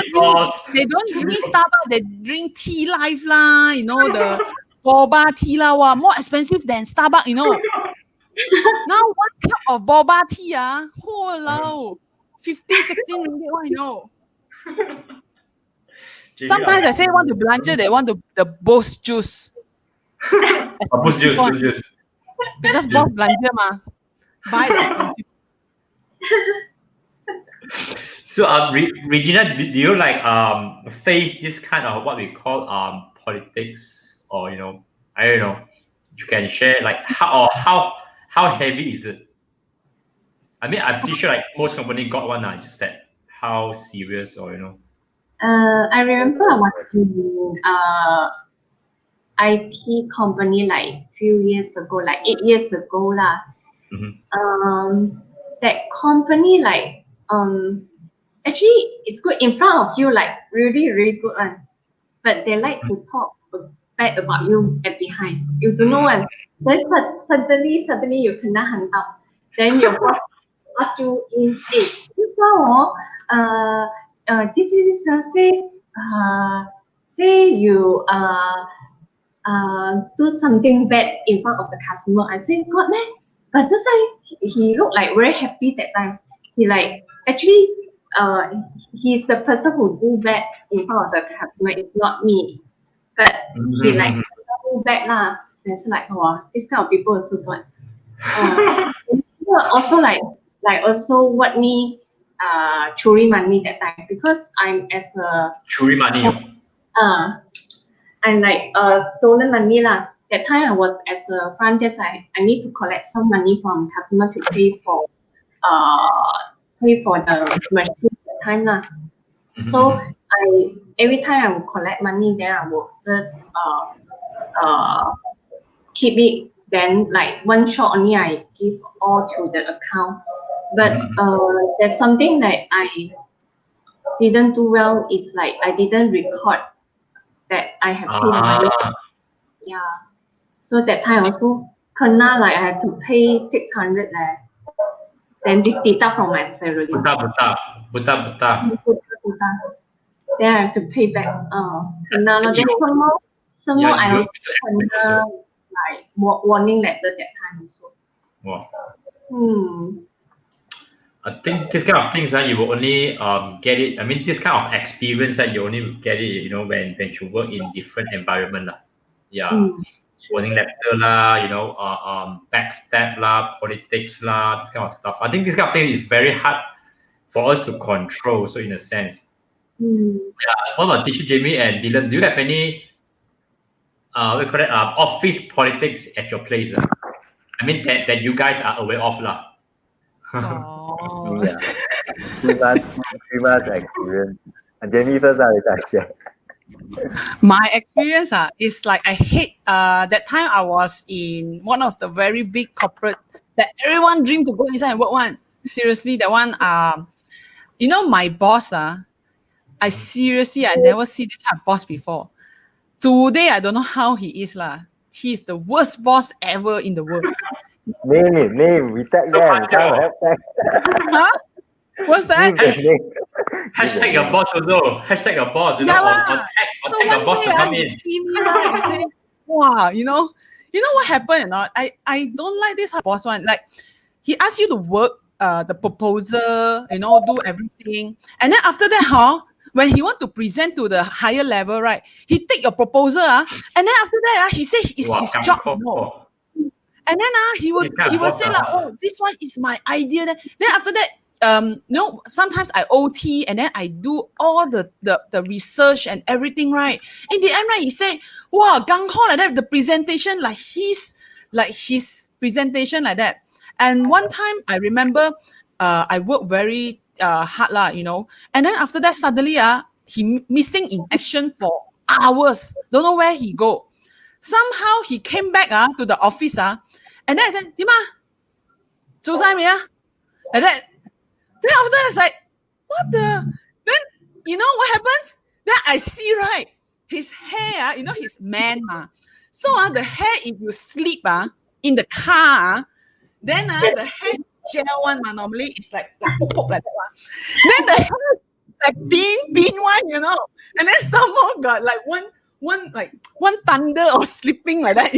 Starbucks. They drink tea life lah. You know, the boba tea lah. Wow, more expensive than Starbucks. You know. Now 1 cup of boba tea hello, 15, 16 ringgit. What you know? Sometimes I say I want to belanja, they want the Boost juice. Boost juice. Because boss belanja ma, buy the expensive. So Regina, do you like face this kind of what we call politics, or you know, I don't know, you can share like how heavy is it? I mean, I'm pretty sure like most company got one, just that how serious, or you know. I remember I was in IT company like few years ago, like 8 years ago lah. That company like actually it's good in front of you, like really really good one, but they like to talk bad about you at behind. You don't know one. Then suddenly you kena hantam. Then your boss ask you in, hey, this is say you do something bad in front of the customer. I say, God man, but just like he looked like very happy that time. He like actually he's the person who do bad in front of the customer. It's not me, but he like do bad lah. It's like, oh, this kind of people are so good. Also like also what me churi money that time, because I'm as a churi money. I'm like stolen money lah. That time I was as a front desk. I need to collect some money from customer to pay for the machine that time lah. So every time I will collect money, then I will just keep it. Then like one shot only I give all to the account. But there's something that I didn't do well. It's like I didn't record that I have paid money. Yeah. So that time also kena like I have to pay 600 then deduct from my salary. Buta. Then I have to pay back. Kena then some more I also kena like warning letter that time also. Wow. I think this kind of things that you will only get it. I mean, this kind of experience that you only get it, you know, when you work in different environment lah. Yeah, warning letter lah, you know, backstab lah, politics lah, this kind of stuff. I think this kind of thing is very hard for us to control. So in a sense, yeah. What about teacher Jamie and Dylan? Do you have any what do you call it, office politics at your place? I mean that you guys are aware of lah. Oh. Yeah. 3 months experience. And Jamie first, I share. My experience is like I hate that time I was in one of the very big corporate that everyone dream to go inside and work one. Seriously, that one you know, my boss I never see this type of boss before. Today I don't know how he is lah. He's the worst boss ever in the world. Name. We tag them. Huh? What's that? Hashtag your boss also. Hashtag your boss, Yeah, or lah. So tag your one boss day, to come he in. see me, right? He say, wow, you know what happened or not? I don't like this boss one. Like, he asked you to work the proposal, do everything. And then after that, when he want to present to the higher level, right, he take your proposal, and then after that, he say it's his job, And then he will say like, oh, this one is my idea. Then after that, sometimes I OT and then I do all the research and everything, right? In the end, right, he say, wow, gang ho like that, the presentation like his presentation like that. And one time I remember I worked very hard lah, and then after that suddenly he missing in action for hours. Don't know where he go. Somehow he came back to the office and then I said, Dima, 做晒未啊? Like that. Then after that, it's like, what the? Then, you know what happened? Then I see, right, his hair, his man. So the hair, if you sleep in the car, then the hair gel one, normally it's like poke like that one. Then the hair is like bean one, And then someone got like one thunder or sleeping like that,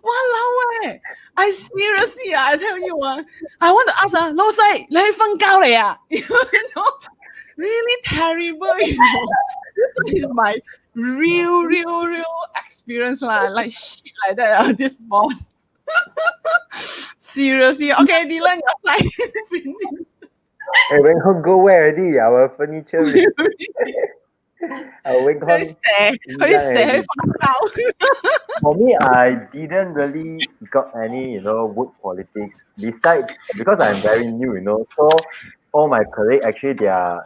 Walao I seriously I tell you I want to ask老細你去瞓覺嚟啊 really terrible This is my real experience like shit like that this boss seriously okay Dylan your side Hey, Wing Hong go where already? Our furniture. For me, I didn't really got any, work politics. Besides, because I'm very new, so all my colleagues actually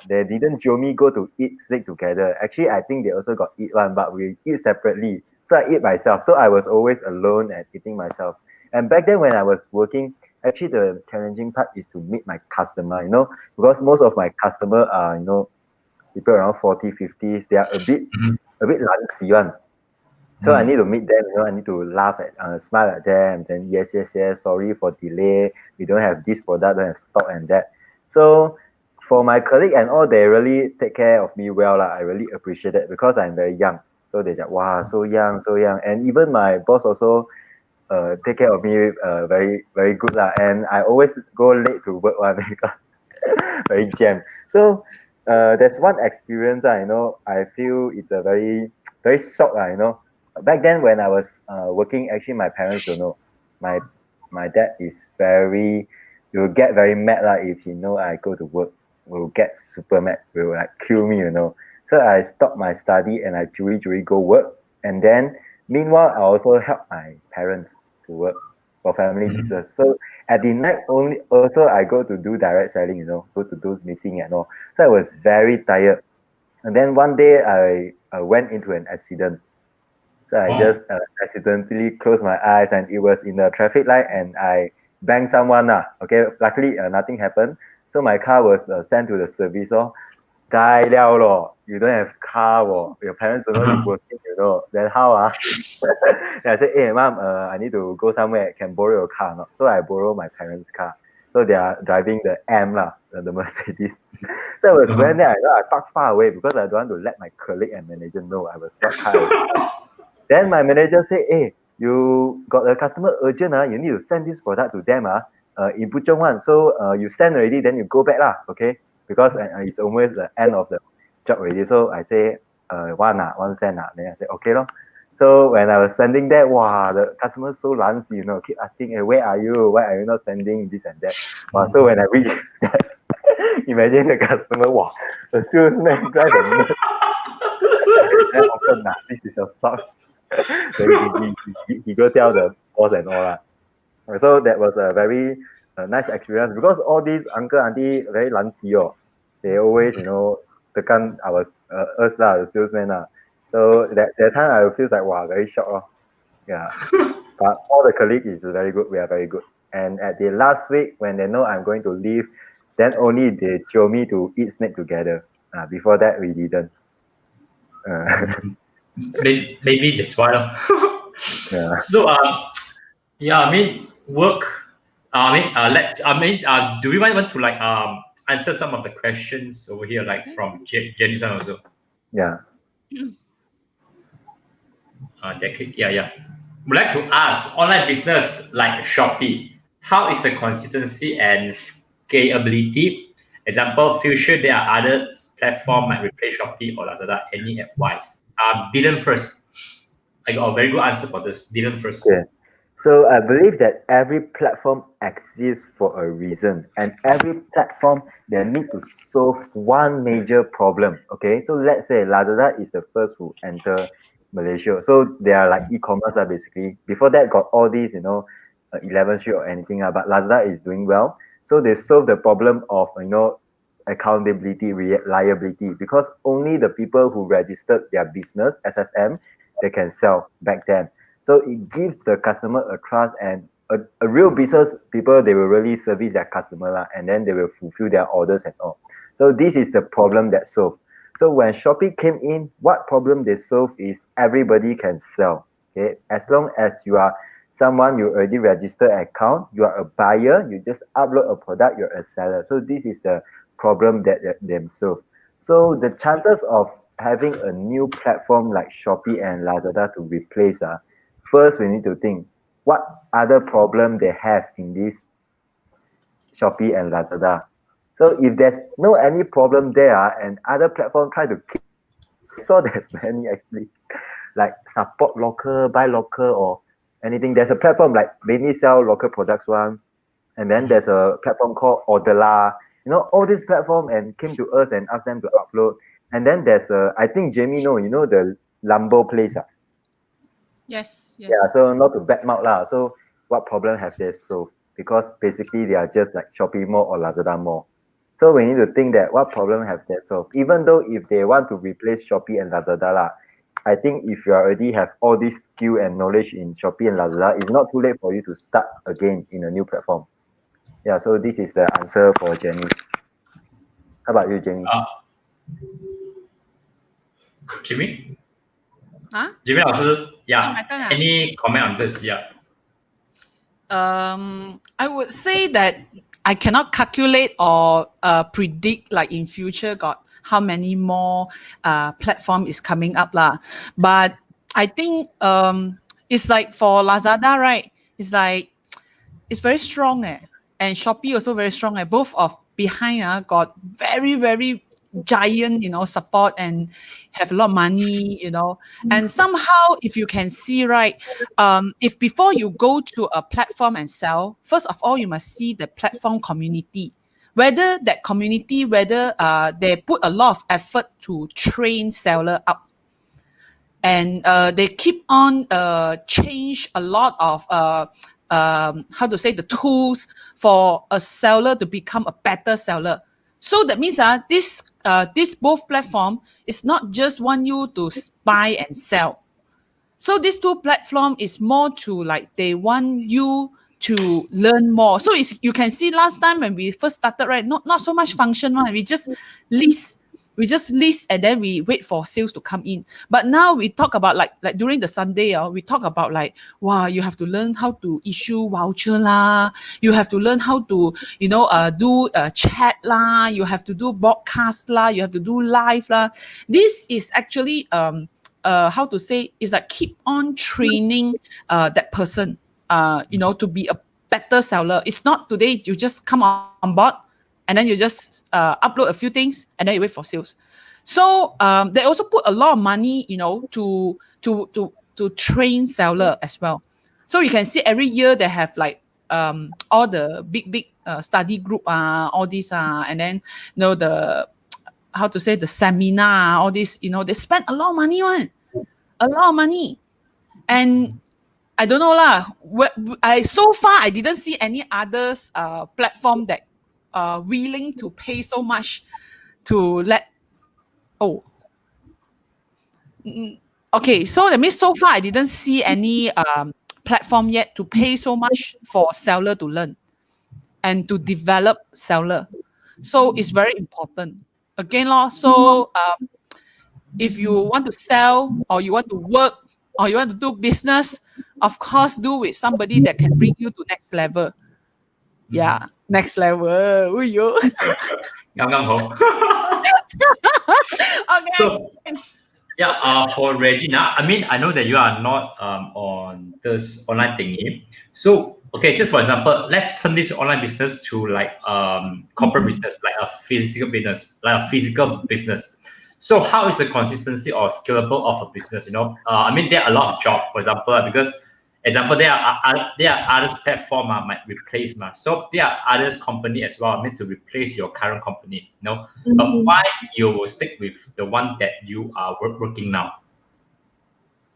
they didn't join me go to eat steak together. Actually, I think they also got eat one, but we eat separately. So I eat myself. So I was always alone and eating myself. And back then when I was working, actually the challenging part is to meet my customer, because most of my customer are, people around 40, 50s, they are a bit langsy one. So I need to meet them, I need to laugh at, smile at them, then yes, sorry for delay, we don't have this product, don't have stock and that. So for my colleague and all, they really take care of me well. I really appreciate it because I'm very young. So they said, wow, so young. And even my boss also take care of me very, very good. And I always go late to work because very jam. So there's one experience, I feel it's a very, very shock, Back then when I was working, actually my parents don't know. My dad is he will get very mad if he know I go to work. Will get super mad, will like kill me, So I stopped my study and I jury go work. And then meanwhile, I also help my parents to work for family business. So at the night also I go to do direct selling, go to those meetings and all. So I was very tired. And then one day I went into an accident. So I just accidentally closed my eyes and it was in the traffic light and I banged someone. Okay, luckily nothing happened. So my car was sent to the service. Die liao lo. You don't have car. Your parents don't know you're working, Then how? Then I said, hey, mom, I need to go somewhere. Can borrow your car or not? So I borrow my parents' car. So they are driving the M, the Mercedes. So I was when there, I parked far away because I don't want to let my colleague and manager know I was parked far away. Then my manager said, hey, you got a customer urgent, you need to send this product to them in Puchong one. So you send already, then you go back, okay? Because it's almost the end of the job already. So I say, 1 cent. Then I say, okay. So when I was sending that, wow, the customer so lazy, keep asking, hey, where are you? Why are you not sending this and that? Wow, so when I reach that, imagine the customer, wow, the salesman drive a nerd. Open, this is your stock. Then he go tell the boss and all. So that was a very nice experience because all these uncle, auntie, very lazy. They always, tekan us, the salesman. So that time I feel like, wow, very shocked. Yeah. But all the colleagues is very good. We are very good. And at the last week, when they know I'm going to leave, then only they show me to eat snake together. Before that, we didn't. Maybe that's why. Yeah. So Yeah, I mean work. Do we want to like answer some of the questions over here, like from Jenny's one also? Yeah. Yeah, yeah. Would like to ask online business like Shopee. How is the consistency and scalability? Example, future there are other platform might replace Shopee or Lazada. Any advice? Dylan first. I got a very good answer for this. Dylan first. Okay. So I believe that every platform exists for a reason, and every platform they need to solve one major problem. Okay, so let's say Lazada is the first who enter Malaysia, so they are like e-commerce basically. Before that, got all these 11 Street or anything but Lazada is doing well, so they solve the problem of accountability, reliability, because only the people who registered their business SSM they can sell back then. So it gives the customer a trust, and a real business people, they will really service their customer and then they will fulfill their orders and all. So this is the problem that solved. So when Shopee came in, what problem they solve is everybody can sell. Okay, as long as you are someone, you already register an account, you are a buyer, you just upload a product, you're a seller. So this is the problem that they solve. So the chances of having a new platform like Shopee and Lazada to replace first we need to think what other problem they have in this Shopee and Lazada. So if there's no any problem there and other platform try to keep, so there's many actually like support local, buy local or anything. There's a platform like mainly sell local products one, and then there's a platform called Odela. All these platform and came to us and asked them to upload. And then there's I think Jamie the Lambo place. Yes, yes. Yeah, so not to badmouth lah. So what problem have they solved? Because basically they are just like Shopee Mall or Lazada Mall. So we need to think that what problem have they solved? Even though if they want to replace Shopee and Lazada lah, I think if you already have all this skill and knowledge in Shopee and Lazada, it's not too late for you to start again in a new platform. Yeah, so this is the answer for Jenny. How about you, Jenny? Jimmy? Huh? Jimmy also, yeah. my turn, Any comment on this? Yeah. I would say that I cannot calculate or predict like in future got how many more platform is coming up lah. But I think it's like for Lazada, right? It's like it's very strong and Shopee also very strong both of behind got very very giant support and have a lot of money and somehow if you can see right if before you go to a platform and sell, first of all you must see the platform community, whether that community whether they put a lot of effort to train seller up, and they keep on change a lot of how to say the tools for a seller to become a better seller. So that means this both platform is not just want you to buy and sell. So these two platform is more to like they want you to learn more. So it's, you can see last time when we first started, right? Not so much function one. We just list and then we wait for sales to come in. But now we talk about like during the Sunday, we talk about like, wow, you have to learn how to issue voucher lah. You have to learn how to, do chat lah. You have to do broadcast lah. You have to do live lah. This is actually how to say is like keep on training that person, to be a better seller. It's not today you just come on board and then you just upload a few things and then you wait for sales. So they also put a lot of money, to train seller as well. So you can see every year they have like all the big study group all these and then the how to say the seminar, all this, they spend a lot of money a lot of money. And I don't know lah. So far I didn't see any others platform that willing to pay so much to let. Okay, so that means so far I didn't see any platform yet to pay so much for seller to learn and to develop seller. So it's very important. Again, so if you want to sell or you want to work or you want to do business, of course, do with somebody that can bring you to next level. Yeah, next level. Ooh, yo. Okay. So, yeah, for Regina, I mean, I know that you are not on this online thingy. So, okay, just for example, let's turn this online business to like corporate business, like a physical business. So, how is the consistency or scalable of a business? I mean, there are a lot of jobs, for example, because there are others platform might replace so there are others company as well meant to replace your current company, but why you will stick with the one that you are working now?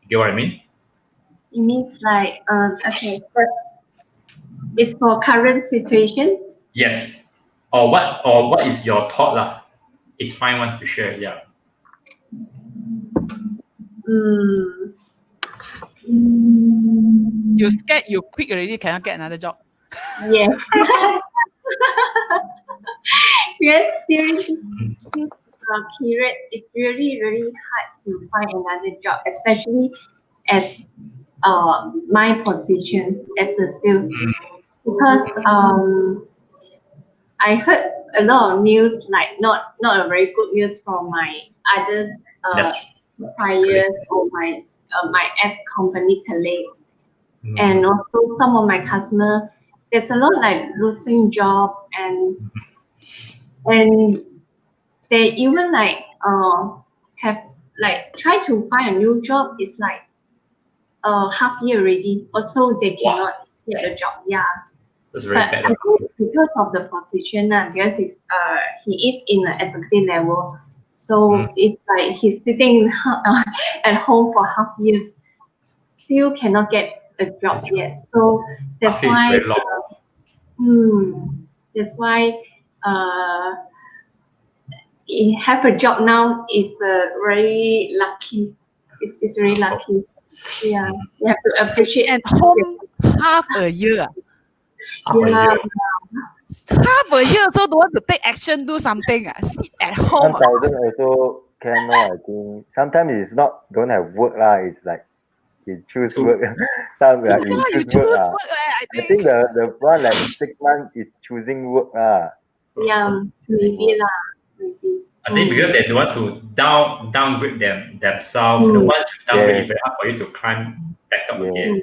You get what I mean? It means like okay, first it's for current situation. Yes. Or what is your thought lah? It's fine one to share. Yeah. You scared you quit already, cannot get another job. Yes. Yes, seriously, this period is really, really hard to find another job, especially as my position as a sales, because I heard a lot of news, like not a very good news from my others suppliers or my ex-company colleagues, and also some of my customers. There's a lot like losing job, and they even like have like try to find a new job. It's like half year already, also they cannot get a job. Yeah. That's very bad. I think because of the position, because he is in the executive level, so it's like he's sitting at home for half years, still cannot get a job yet. So that's why. That's why have a job now is very lucky. It's really lucky. Yeah, you have to appreciate. At home half a year. Yeah. Half a year, so don't want to take action, do something. Sit at home. 1,000 also can, I think. Sometimes it's not don't have work lah. It's like you choose work. Some like you choose work. I I think the one like 6 months is choosing work lah. Yeah, maybe lah. Maybe. I think because they don't want to downgrade themselves. Once you downgrade, it's very hard for you to climb back up again.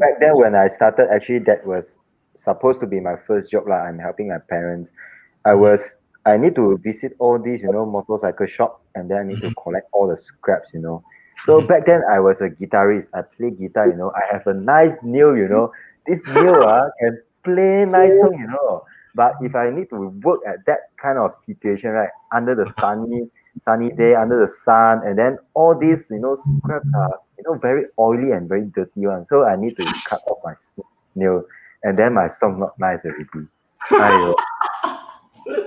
Back then when I started, actually that was supposed to be my first job lah. I'm helping my parents. I need to visit all these, motorcycle shop, and then I need to collect all the scraps, So back then I was a guitarist. I play guitar, I have a nice nail, This nail can play nice song, But if I need to work at that kind of situation, right, under the sunny day, under the sun, and then all these, scraps are, very oily and very dirty one. So I need to cut off my nail, and then my song not nice already.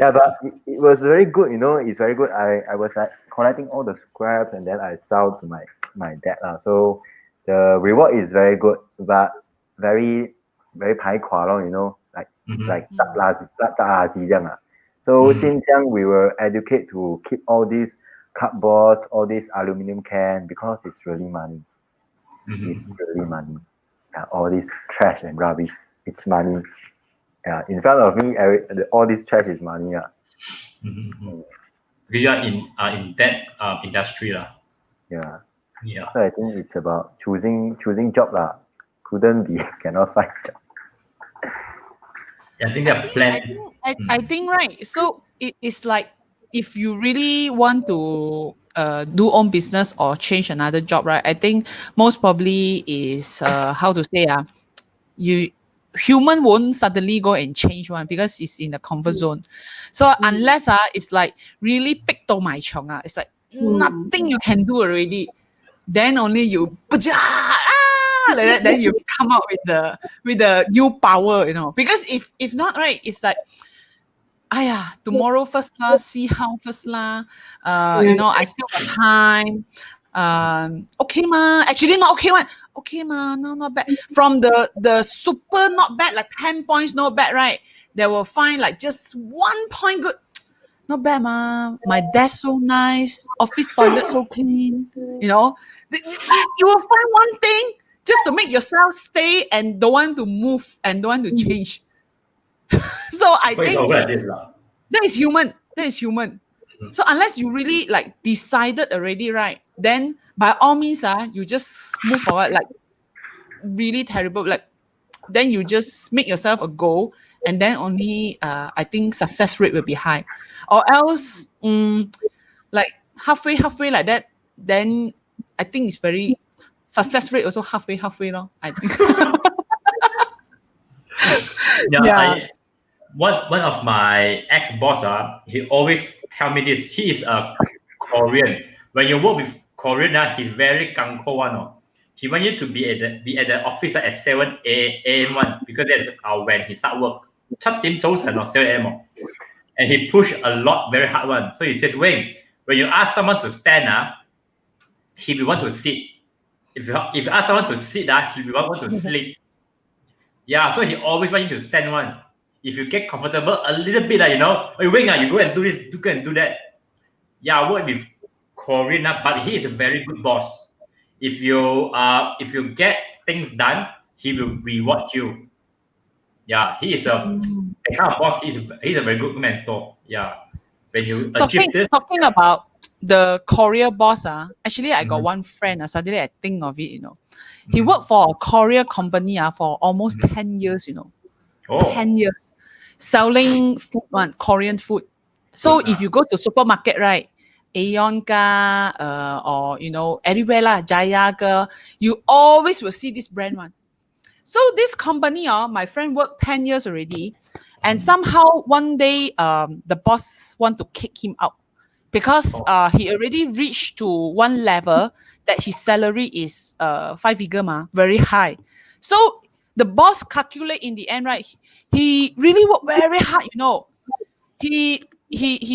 Yeah, but it was very good, It's very good. I was like collecting all the scraps, and then I sell to my dad. So the reward is very good, but very very 排垮 lor, like 炸垃圾这样 So since young we were educated to keep all these cardboards, all these aluminum can, because it's really money. It's really money. All this trash and rubbish, it's money. In front of me, all this trash is money. Because you are in that industry lah. Yeah. Yeah. So I think it's about choosing job lah. Cannot find job. I think they're planning. I think right. So it's like if you really want to do own business or change another job, right? I think most probably is how to say human won't suddenly go and change one because it's in the comfort zone. So unless it's like really pick to my chong, it's like nothing you can do already. Then only you like that, then you come out with the new power, Because if not, right, it's like tomorrow first lah, see how first lah. I still got time. Okay ma, actually not okay one. Okay ma, no, not bad. From the super not bad, like 10 points not bad, right? They will find like just 1 point good. not bad, ma. My desk so nice, office toilet so clean. You know, you will find one thing just to make yourself stay and don't want to move and don't want to change. So I But it's think over like this, lah. that is human. That is human. So unless you really like decided already, right? Then by all means, you just move forward. Like really terrible. Like then you just make yourself a goal, and then only I think success rate will be high. Or else, like halfway like that, then I think it's very success rate also halfway, lor, I think. Yeah. One of my ex-boss, he always tell me this. He is a Korean. When you work with Korean, he's very gung ho one. He want you to be at the office at 7 a.m. one, because that's when he start work. 7點早晨 or 7 a.m. And he push a lot, very hard one. So he says, Wayne, when you ask someone to stand, he will want to sit. If you ask someone to sit, he will want to sleep. Yeah, so he always want you to stand one. If you get comfortable a little bit, you know, hey, Wing, you go and do this, you go and do that. Yeah, I work with Korean, but he is a very good boss. If you get things done, he will reward you. Yeah, he is a the kind of boss. He's a very good mentor. Yeah, when you achieve this. Talking about the Korea boss, actually I got one friend. Suddenly I think of it. You know, he worked for a Korea company for almost 10 years. You know. 10 years selling food, Korean food. So if you go to supermarket, right, Aeon or you know everywhere lah, Jaya you always will see this brand one. So this company, my friend worked 10 years already, and somehow one day the boss want to kick him out because he already reached to one level that his salary is 5-figure, very high. So the boss calculate in the end, right? He really worked very hard, you know. He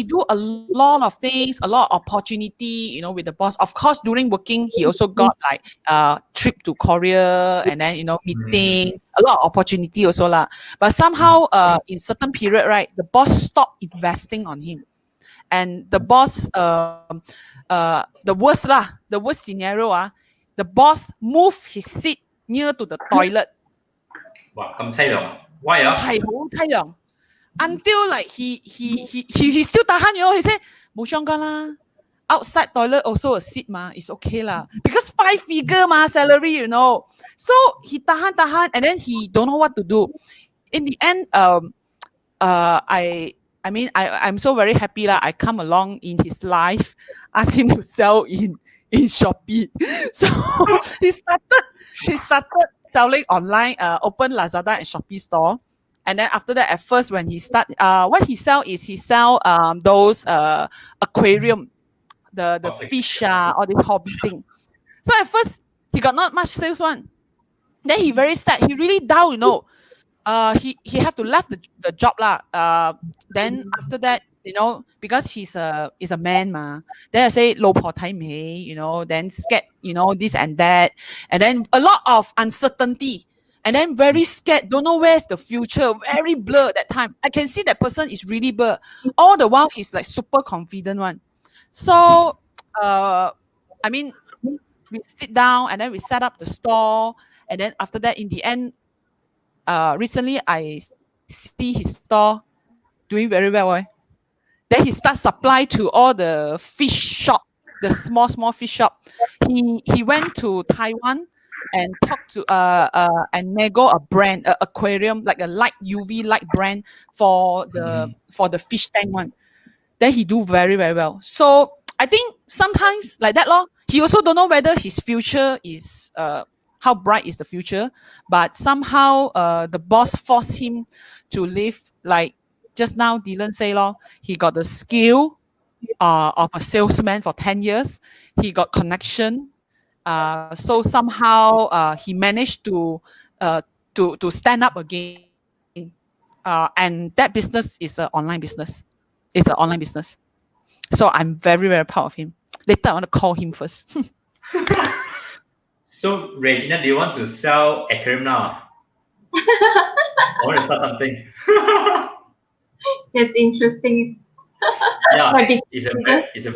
do a lot of things, a lot of opportunity, you know, with the boss. Of course, during working, he also got like trip to Korea and then, you know, meeting, a lot of opportunity also lah. But somehow in certain period, right, the boss stopped investing on him. And the boss, the worst scenario, the boss moved his seat near to the toilet. Wow, 咁凄涼. Why? 係好凄涼 until like he still tahan, you know. He said 冇相干啦 outside toilet also a seat it's okay lah, because 5-figure salary, you know. So he tahan and then he don't know what to do. In the end, I mean I'm so very happy lah. I come along in his life, ask him to sell in Shopee. So he started selling online, open Lazada and Shopee store. And then after that, at first when he start, what he sell those aquarium, the fish, all the hobby thing. So at first he got not much sales one. Then he very sad. He really down, you know. He have to left the job lah. Then after that, you know, because he's a man then I say 老婆睇唔起, you know, then scared, you know, this and that, and then a lot of uncertainty, and then very scared, don't know where's the future, very blur that time. I can see that person is really blur. All the while he's like super confident one. So I mean, we sit down and then we set up the store, and then after that, in the end, recently I see his store doing very well. Then he starts supply to all the fish shop, the small fish shop. He went to Taiwan and talked to and nego a brand, aquarium, like a light UV light brand for the fish tank one. Then he do very, very well. So I think sometimes like that lor. He also don't know whether his future is how bright is the future, but somehow the boss forced him to live like just now Dylan say lor, he got the skill of a salesman for 10 years. He got connection. So somehow he managed to stand up again. And that business is an online business. It's an online business. So I'm very, very proud of him. Later I want to call him first. So Regina, do you want to sell aquarium now? I want to start something. It's interesting. Yeah, Might be it's a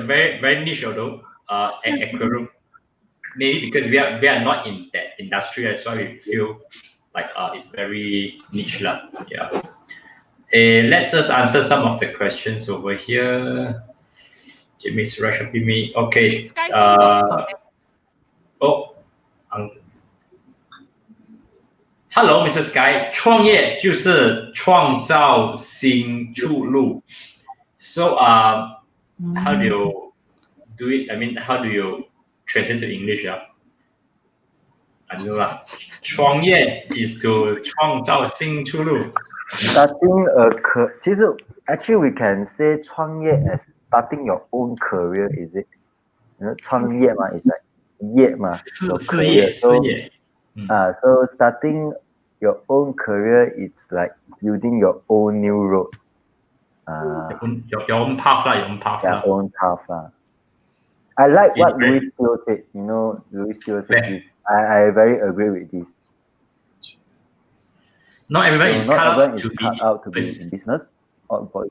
very niche although aquarium. Maybe because we are not in that industry, that's why we feel like it's very niche lah. Yeah. Let's just answer some of the questions over here. Jimmy's recipe me. Okay. Sky still got comment. Oh, Hello, Mr. Sky. 创业就是创造新出路. So, how do you do it? I mean, how do you translate to English? I know lah. 创业 is to 创造新出路. Starting actually we can say 创业 as starting your own career, is it? 创业嘛 is like 业嘛 your career. So starting your own career, it's like building your own new road. Your own path lah, your own path lah. Your own path lah. I like what Louis Steele said. Louis Steele said this. I very agree with this. Not everyone is cut out to be in business or employee.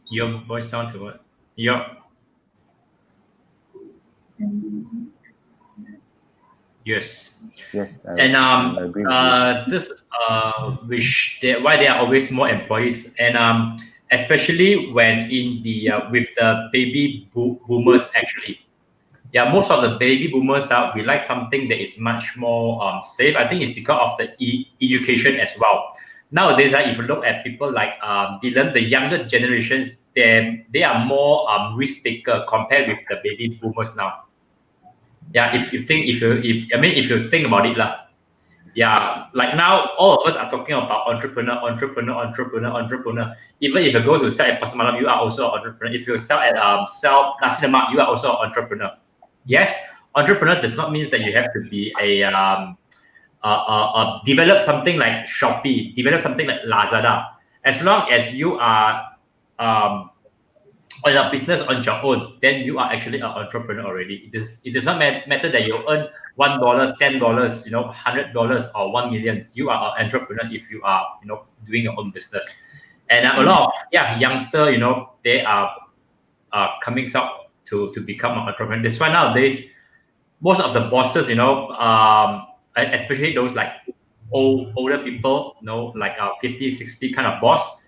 Your voice down to what? Yes. And this why there are always more employees, and especially when in the with the baby boomers actually. Yeah, most of the baby boomers we like something that is much more safe. I think it's because of the education as well. Nowadays, if you look at people like Dylan, the younger generations, they are more risk taker compared with the baby boomers now. Yeah, if you think about it lah. Yeah, like now all of us are talking about entrepreneur. Even if you go to sell at Pasar Malam, you are also an entrepreneur. If you sell at sell nasi lemak, you are also an entrepreneur. Yes, entrepreneur does not mean that you have to be develop something like Shopee, develop something like Lazada. As long as you are on a business on your own, then you are actually an entrepreneur already. It does not matter that you earn $1, $10, $100 or 1 million. You are an entrepreneur if you are doing your own business. And a lot of youngster, they are coming out to become an entrepreneur. That's why nowadays most of the bosses, especially those like older people, like 50, 60 kind of boss,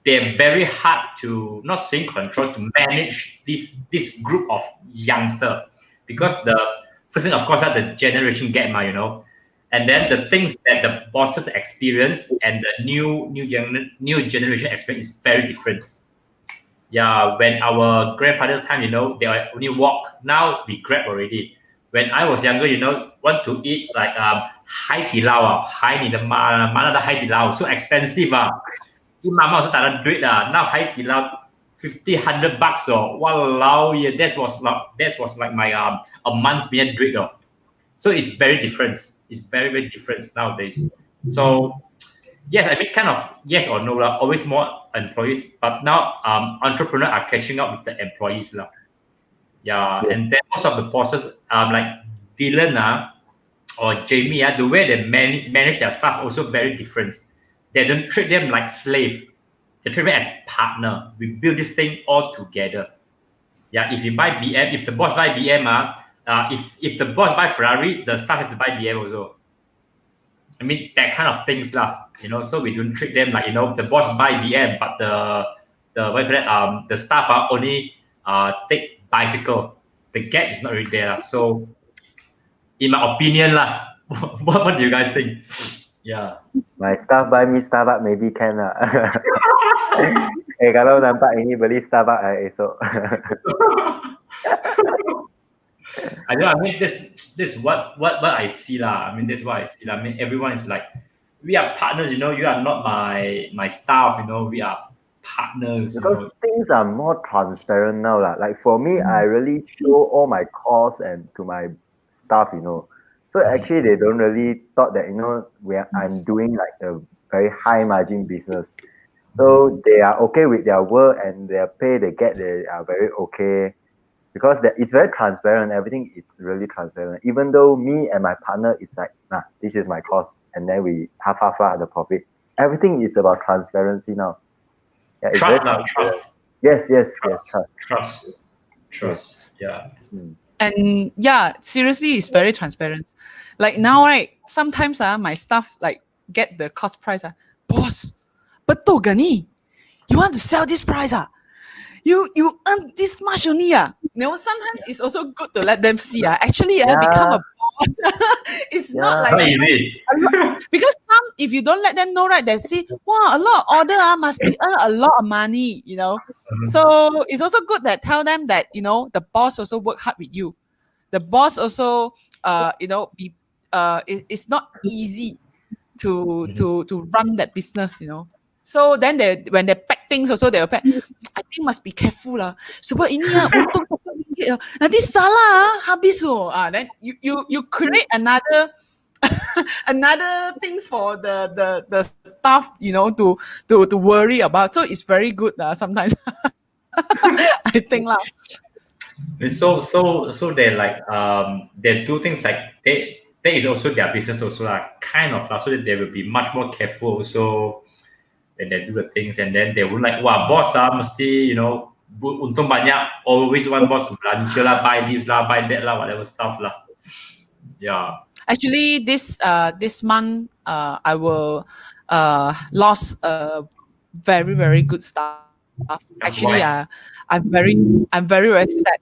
they're very hard to, not saying control, to manage this group of youngster, because the first thing, of course, the generation gap, and then the things that the bosses experience and the new generation experience is very different. Yeah, when our grandfather's time, they only walk. Now we grab already. When I was younger, want to eat like Hai Di Lao, Hai Di Lao, so expensive. Mama also tak duit lah. Now Hai Di Lao, $50, $100 walao, yeah, that was like my a month million duit. So it's very different. It's very, very different nowadays. So yes, I mean kind of yes or no lah. Always more employees, but now entrepreneurs are catching up with the employees lah. Yeah, and then most of the bosses like Dylan or Jamie the way they manage their staff also very different. They don't treat them like slave. They treat them as partner. We build this thing all together. Yeah, if you buy BM, if the boss buy BM, if the boss buy Ferrari, the staff have to buy BM also. I mean that kind of things lah. So we don't treat them like the boss buy BM, but the staff only take bicycle. The gap is not really there. So in my opinion lah, what do you guys think? Yeah. My staff buy me Starbucks maybe can lah. Kalau nampak ini beli Starbucks esok. I know. I mean, this what I see lah. I mean, that's what I see lah. I mean, everyone is like, we are partners. You are not my staff. We are partners. Because things are more transparent now lah. Like for me, I really show all my costs and to my staff. So actually, they don't really thought that I'm doing like a very high margin business. So they are okay with their work and their pay they get. They are very okay because it's very transparent. Everything is really transparent. Even though me and my partner is like, this is my cost, and then we half the profit. Everything is about transparency now. Yeah, it's Trust, very trust. Yes, Trust. Yeah. And yeah, seriously, it's very transparent. Like now, right? Sometimes my staff like get the cost price. Boss, betul ke ni? You want to sell this price? You earn this much only. Sometimes it's also good to let them see. Actually, become a boss. It's not like Not easy. because if you don't let them know, right, they see, wow, a lot of order must be earn a lot of money, So it's also good that tell them that the boss also work hard with you. The boss also it's not easy to run that business. So then when they pack things also they'll pack. I think must be careful lah. Sebab ini untung RM1 nanti salah habis then you create another things for the staff to worry about. So it's very good sometimes. I think lah. So they like they do things like that is also their business also kind of so that they will be much more careful also when they do the things, and then they will like, wow, boss mesti untung banyak, always one boss to belanja lah, buy this lah, buy that lah, whatever stuff lah. Yeah. Actually, this month I will lost a very, very good staff. Actually, I'm very sad.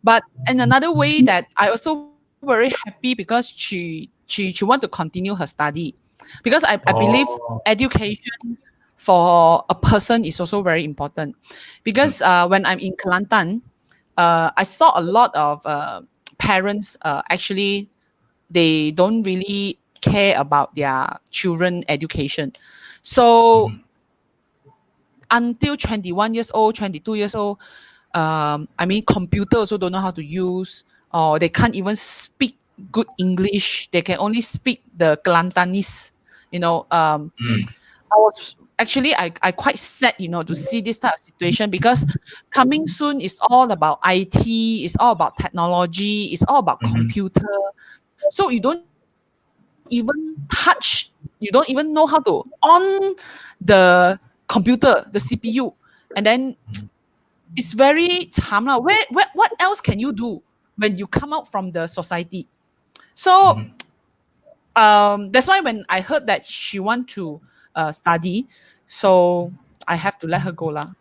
But in another way that I also very happy because she want to continue her study, because I believe education for a person is also very important. Because when I'm in Kelantan, I saw a lot of parents actually they don't really care about their children education. So until 21 years old, 22 years old, computer also don't know how to use, or they can't even speak good English. They can only speak the Kelantanese. I was actually I quite sad, to see this type of situation, because coming soon is all about IT, it's all about technology, it's all about computer. So you don't even know how to on the computer, the CPU, and then it's very cham lah. What else can you do when you come out from the society? So that's why when I heard that she want to study, so I have to let her go lah.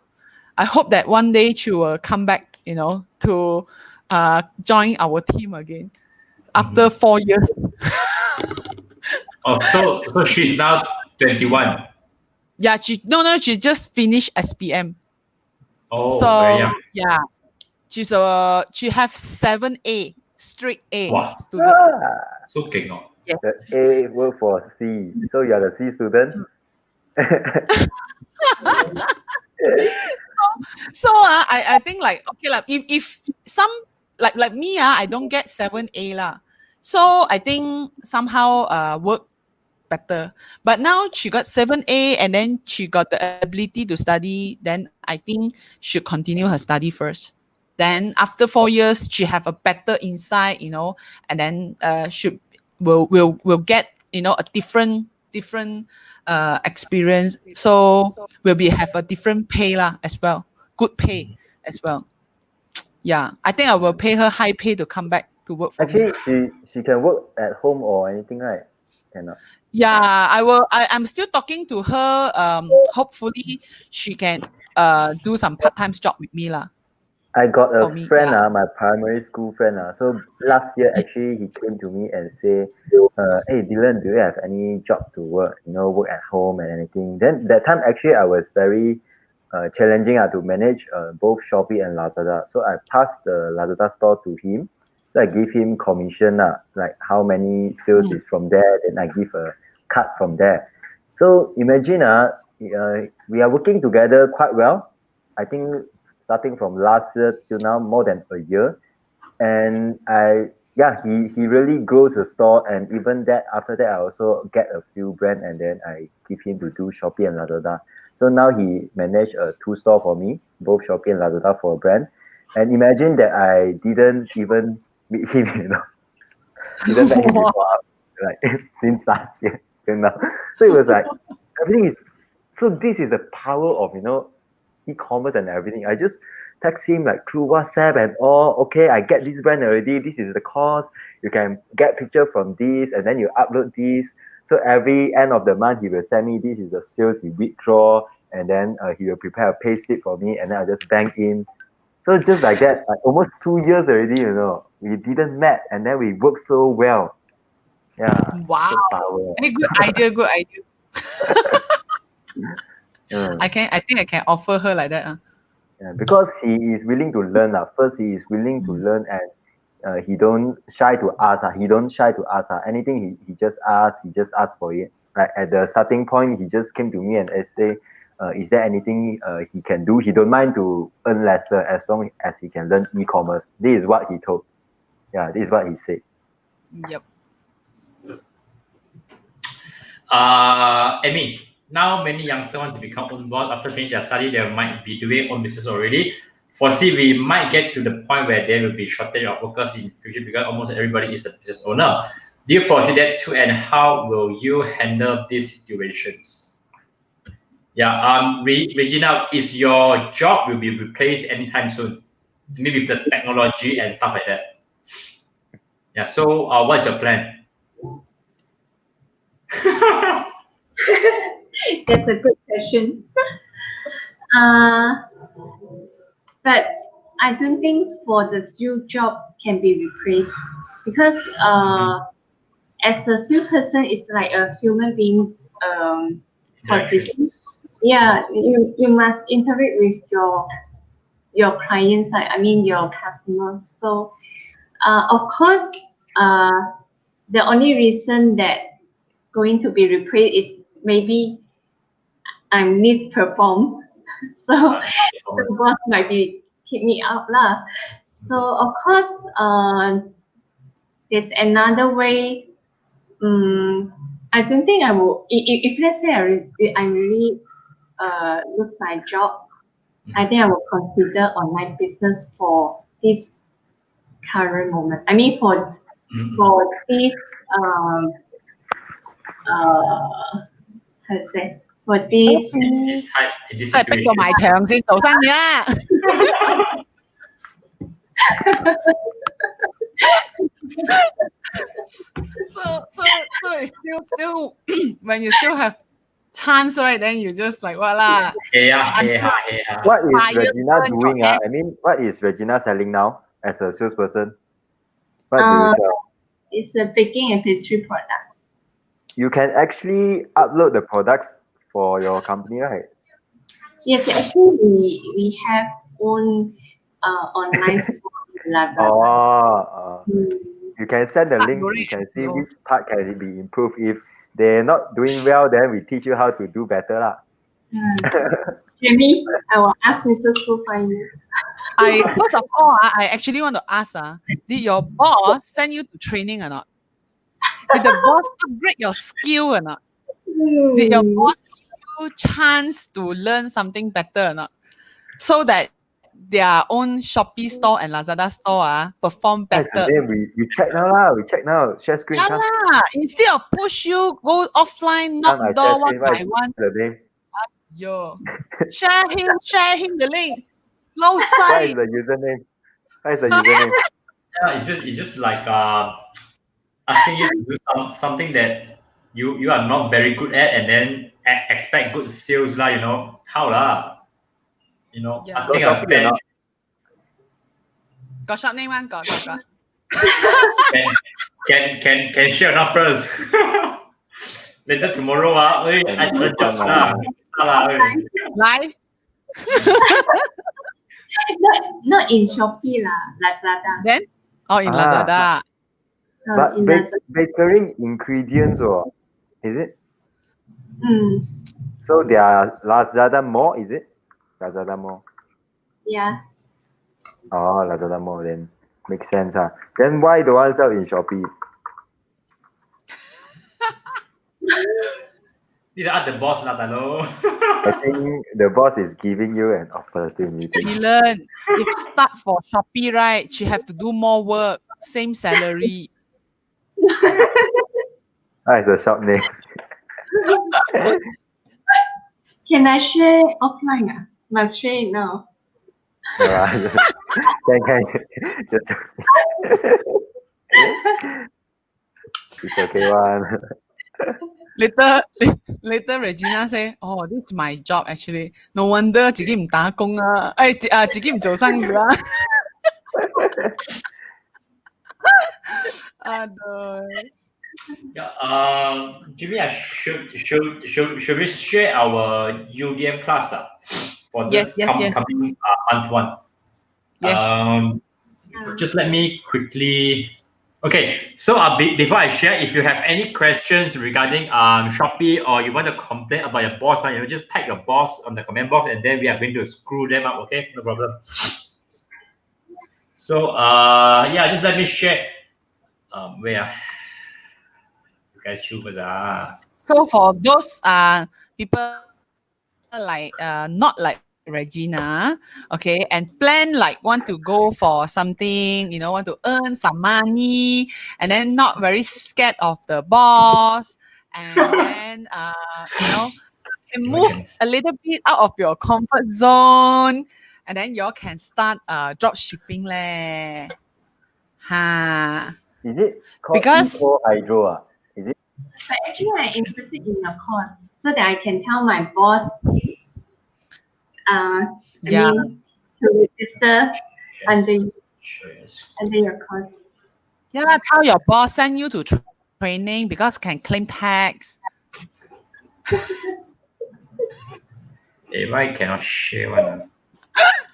I hope that one day she will come back, to join our team again after 4 years. So she's now 21. Yeah, she just finished SPM. Oh, so very young. Yeah, she have 7A, straight A student. So king. Yes. The A work for C, so you are the C student. So I think like, okay lah, if some like me I don't get 7A lah, so I think somehow work better. But now she got 7A and then she got the ability to study, then I think she should continue her study first. Then after 4 years she have a better insight, and then will get a different experience. So will have a different pay lah as well, good pay as well. Yeah, I think I will pay her high pay to come back to work for me. Actually, she can work at home or anything, right? Cannot. Yeah, I will. I'm still talking to her. Hopefully she can do some part-time job with me lah. I got a me, friend, yeah. my primary school friend. So last year, actually, he came to me and say, hey, Dylan, do you have any job to work, work at home and anything? Then that time, actually, I was very challenging to manage both Shopee and Lazada. So I passed the Lazada store to him. So I give him commission, like how many sales is from there, then I give a cut from there. So imagine we are working together quite well. I think starting from last year till now, more than a year. And he really grows the store, and even that after that I also get a few brands, and then I give him to do Shopee and Lazada. So now he managed 2 stores for me, both Shopee and Lazada for a brand. And imagine that I didn't even meet him, didn't met him before, like since last year till now. So it was like everything is. So this is the power of e-commerce and everything. I just text him like through WhatsApp and all. Okay, I get this brand already. This is the cost. You can get picture from this, and then you upload this. So every end of the month, he will send me, this is the sales he withdraw, and then he will prepare a pay slip for me, and then I just bank in. So just like that, like almost 2 years already, we didn't met, and then we worked so well. Yeah. Wow. So power. Hey, good idea. Good idea. I think I can offer her like that. Yeah, because he is willing to learn. First, he is willing to learn, and he don't shy to ask. He don't shy to ask. Anything he just asks. He just asks for it. Like at the starting point, he just came to me and say, "Is there anything he can do? He don't mind to earn lesser as long as he can learn e-commerce." This is what he told. Yeah, this is what he said. Yep. Amy, now many youngsters want to become own boss after finishing their study. They might be doing own business already. Foresee we might get to the point where there will be shortage of workers in the future because almost everybody is a business owner. Do you foresee that too, and how will you handle these situations? Yeah, Regina, is your job will be replaced anytime soon? Maybe with the technology and stuff like that. Yeah. So, what's your plan? That's a good question. But I don't think for the sales job can be replaced because as a sales person, it's like a human being position. Yeah, you must interact with your clients. I mean your customers. So of course, the only reason that going to be replaced is maybe I misperform. So the boss might be kick me out lah. So of course, there's another way. I don't think I will. If let's say I really lose my job, I think I will consider online business for this current moment. I mean for this how to say for this. 即係逼到埋牆先做生意啦。So it's still when you still have chance, right? Then you just like what lah? What is Regina doing? I mean, what is Regina selling now as a salesperson? What do you sell? It's a baking and pastry products. You can actually upload the products for your company, right? Yes, actually we have own online store in Lazada. You can send the link. You can see which part can be improved. If they're not doing well, then we teach you how to do better lah. Jamie, I will ask Mr. Su finally. First of all, I actually want to ask, did your boss send you to training or not? Did the boss upgrade your skill or not? Did your boss give you chance to learn something better or not? So that their own Shopee store and Lazada store perform better. We check now lah. We check now. Share screen. Instead of push you, go offline, knock door one by one. Yo, share him the link. Low side. What is the username? Yeah, it's just like asking you to do something that you are not very good at, and then expect good sales lah. How lah? Asking a friend. Got shop name one? Got. Can share enough first. Later tomorrow, I got jobs lah. Live? Not in Shopee lah, Lazada. Then? Oh, in Lazada. But baking ingredients, or is it? So they are Lazada more, is it? Lazada more. Yeah. Oh, Lazada more, then makes sense. Then why don't want sell in Shopee? These are the boss lah, hello. I think the boss is giving you an opportunity. Dylan, if start for Shopee, right, she have to do more work, same salary. It's a shop name. Can I share offline? Must share it now. Can just it's okay one. Later Regina say, oh, this is my job actually. No wonder 自己唔打工啊，自己唔做生意啦。Yeah, Jimmy, should we share our UDM class for this coming month one? Yes. Just let me quickly. Okay, so before I share, if you have any questions regarding Shopee or you want to complain about your boss, just type your boss on the comment box, and then we are going to screw them up. Okay, no problem. So yeah, just let me share. Where you guys choose So for those people like not like Regina, okay, and plan like want to go for something, want to earn some money, and then not very scared of the boss, and then can move a little bit out of your comfort zone, and then you all can start drop shipping leh. Is it called because Hydro? Is it? But actually, I'm interested in your course so that I can tell my boss. I mean, to register under your course. Yeah, tell your boss send you to training because can claim tax. If I cannot share one.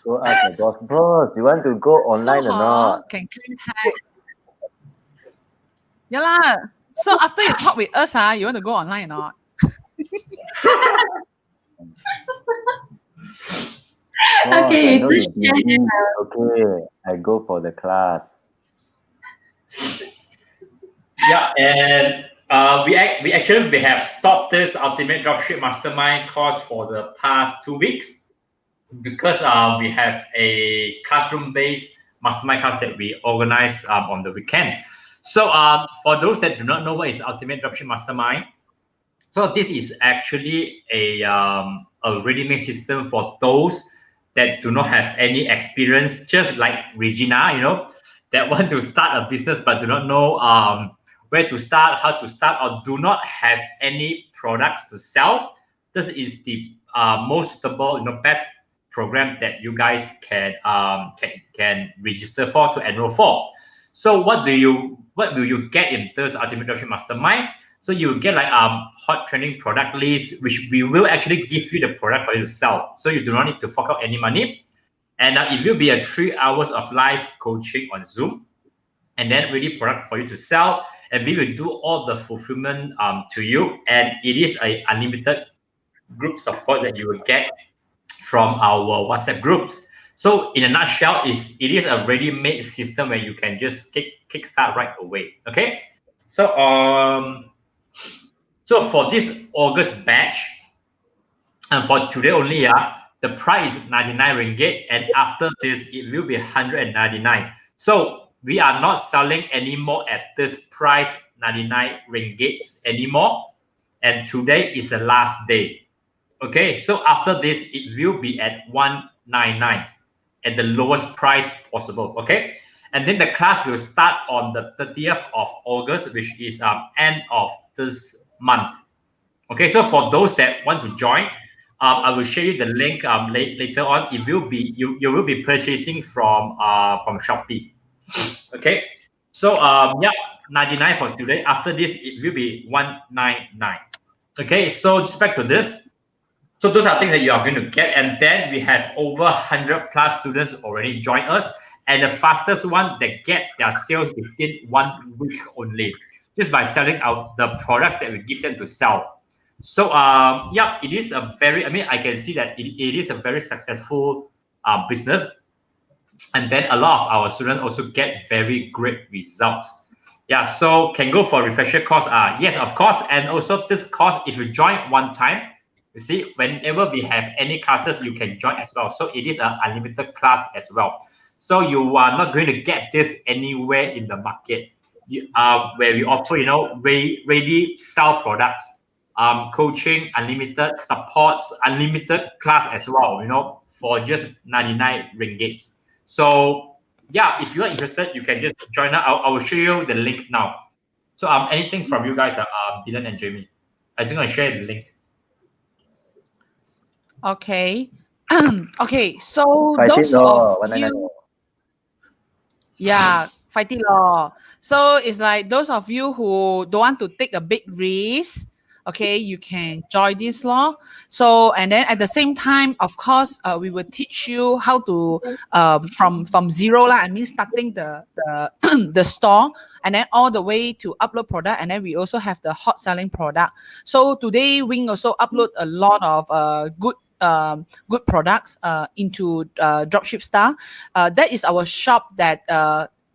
Go ask the boss, bro. You want to go online or not? Can claim tax. Yeah lah. So after you talk with us, you want to go online or not? Okay, okay, I go for the class. Yeah, and we actually have stopped this Ultimate Dropship Mastermind course for the past 2 weeks because we have a classroom-based mastermind class that we organize on the weekend. So for those that do not know what is Ultimate Dropship Mastermind, so this is actually a ready-made system for those that do not have any experience, just like Regina, that want to start a business but do not know where to start, how to start, or do not have any products to sell. This is the most suitable, best program that you guys can register for, to enroll for. So what will you get in this Ultimate Dropship Mastermind? So you will get like hot trending product list, which we will actually give you the product for you to sell. So you do not need to fork out any money. And it will be a 3 hours of live coaching on Zoom, and then ready product for you to sell. And we will do all the fulfillment to you. And it is a unlimited group support that you will get from our WhatsApp groups. So in a nutshell, it is a ready-made system where you can just kickstart right away. Okay. So for this August batch, and for today only, the price is 99 ringgit, and after this it will be 199. So we are not selling anymore at this price, 99 ringgit anymore, and today is the last day. Okay, so after this it will be at 199 at the lowest price possible. Okay, and then the class will start on the 30th of August, which is end of this month. Okay, so for those that want to join, I will share you the link later on. It will be you will be purchasing from Shopee. Okay, so yeah, 99 for today. After this, it will be 199. Okay, so just back to this. So those are things that you are going to get, and then we have over 100 plus students already join us, and the fastest one that get their sales within 1 week only, just by selling out the products that we give them to sell. So yeah, it is a very, I can see that it is a very successful business, and then a lot of our students also get very great results. Yeah, so can go for refresher course. Yes, of course, and also this course, if you join one time, you see, whenever we have any classes, you can join as well. So it is an unlimited class as well. So you are not going to get this anywhere in the market. Where we offer, ready sell products, coaching, unlimited supports, unlimited class as well, for just 99 ringgits. So yeah, if you are interested, you can just join us. I will show you the link now. So anything from you guys, Dylan and Jamie? I'm just gonna share the link. Okay. Okay, so Fight those it, of no. you, yeah, fighting law. So it's like those of you who don't want to take a big risk, okay, you can join this law. So and then at the same time, of course, we will teach you how to from zero lah. I mean, starting the the store and then all the way to upload product, and then we also have the hot selling product. So today Wing also upload a lot of good products into Dropship Star. That is our shop that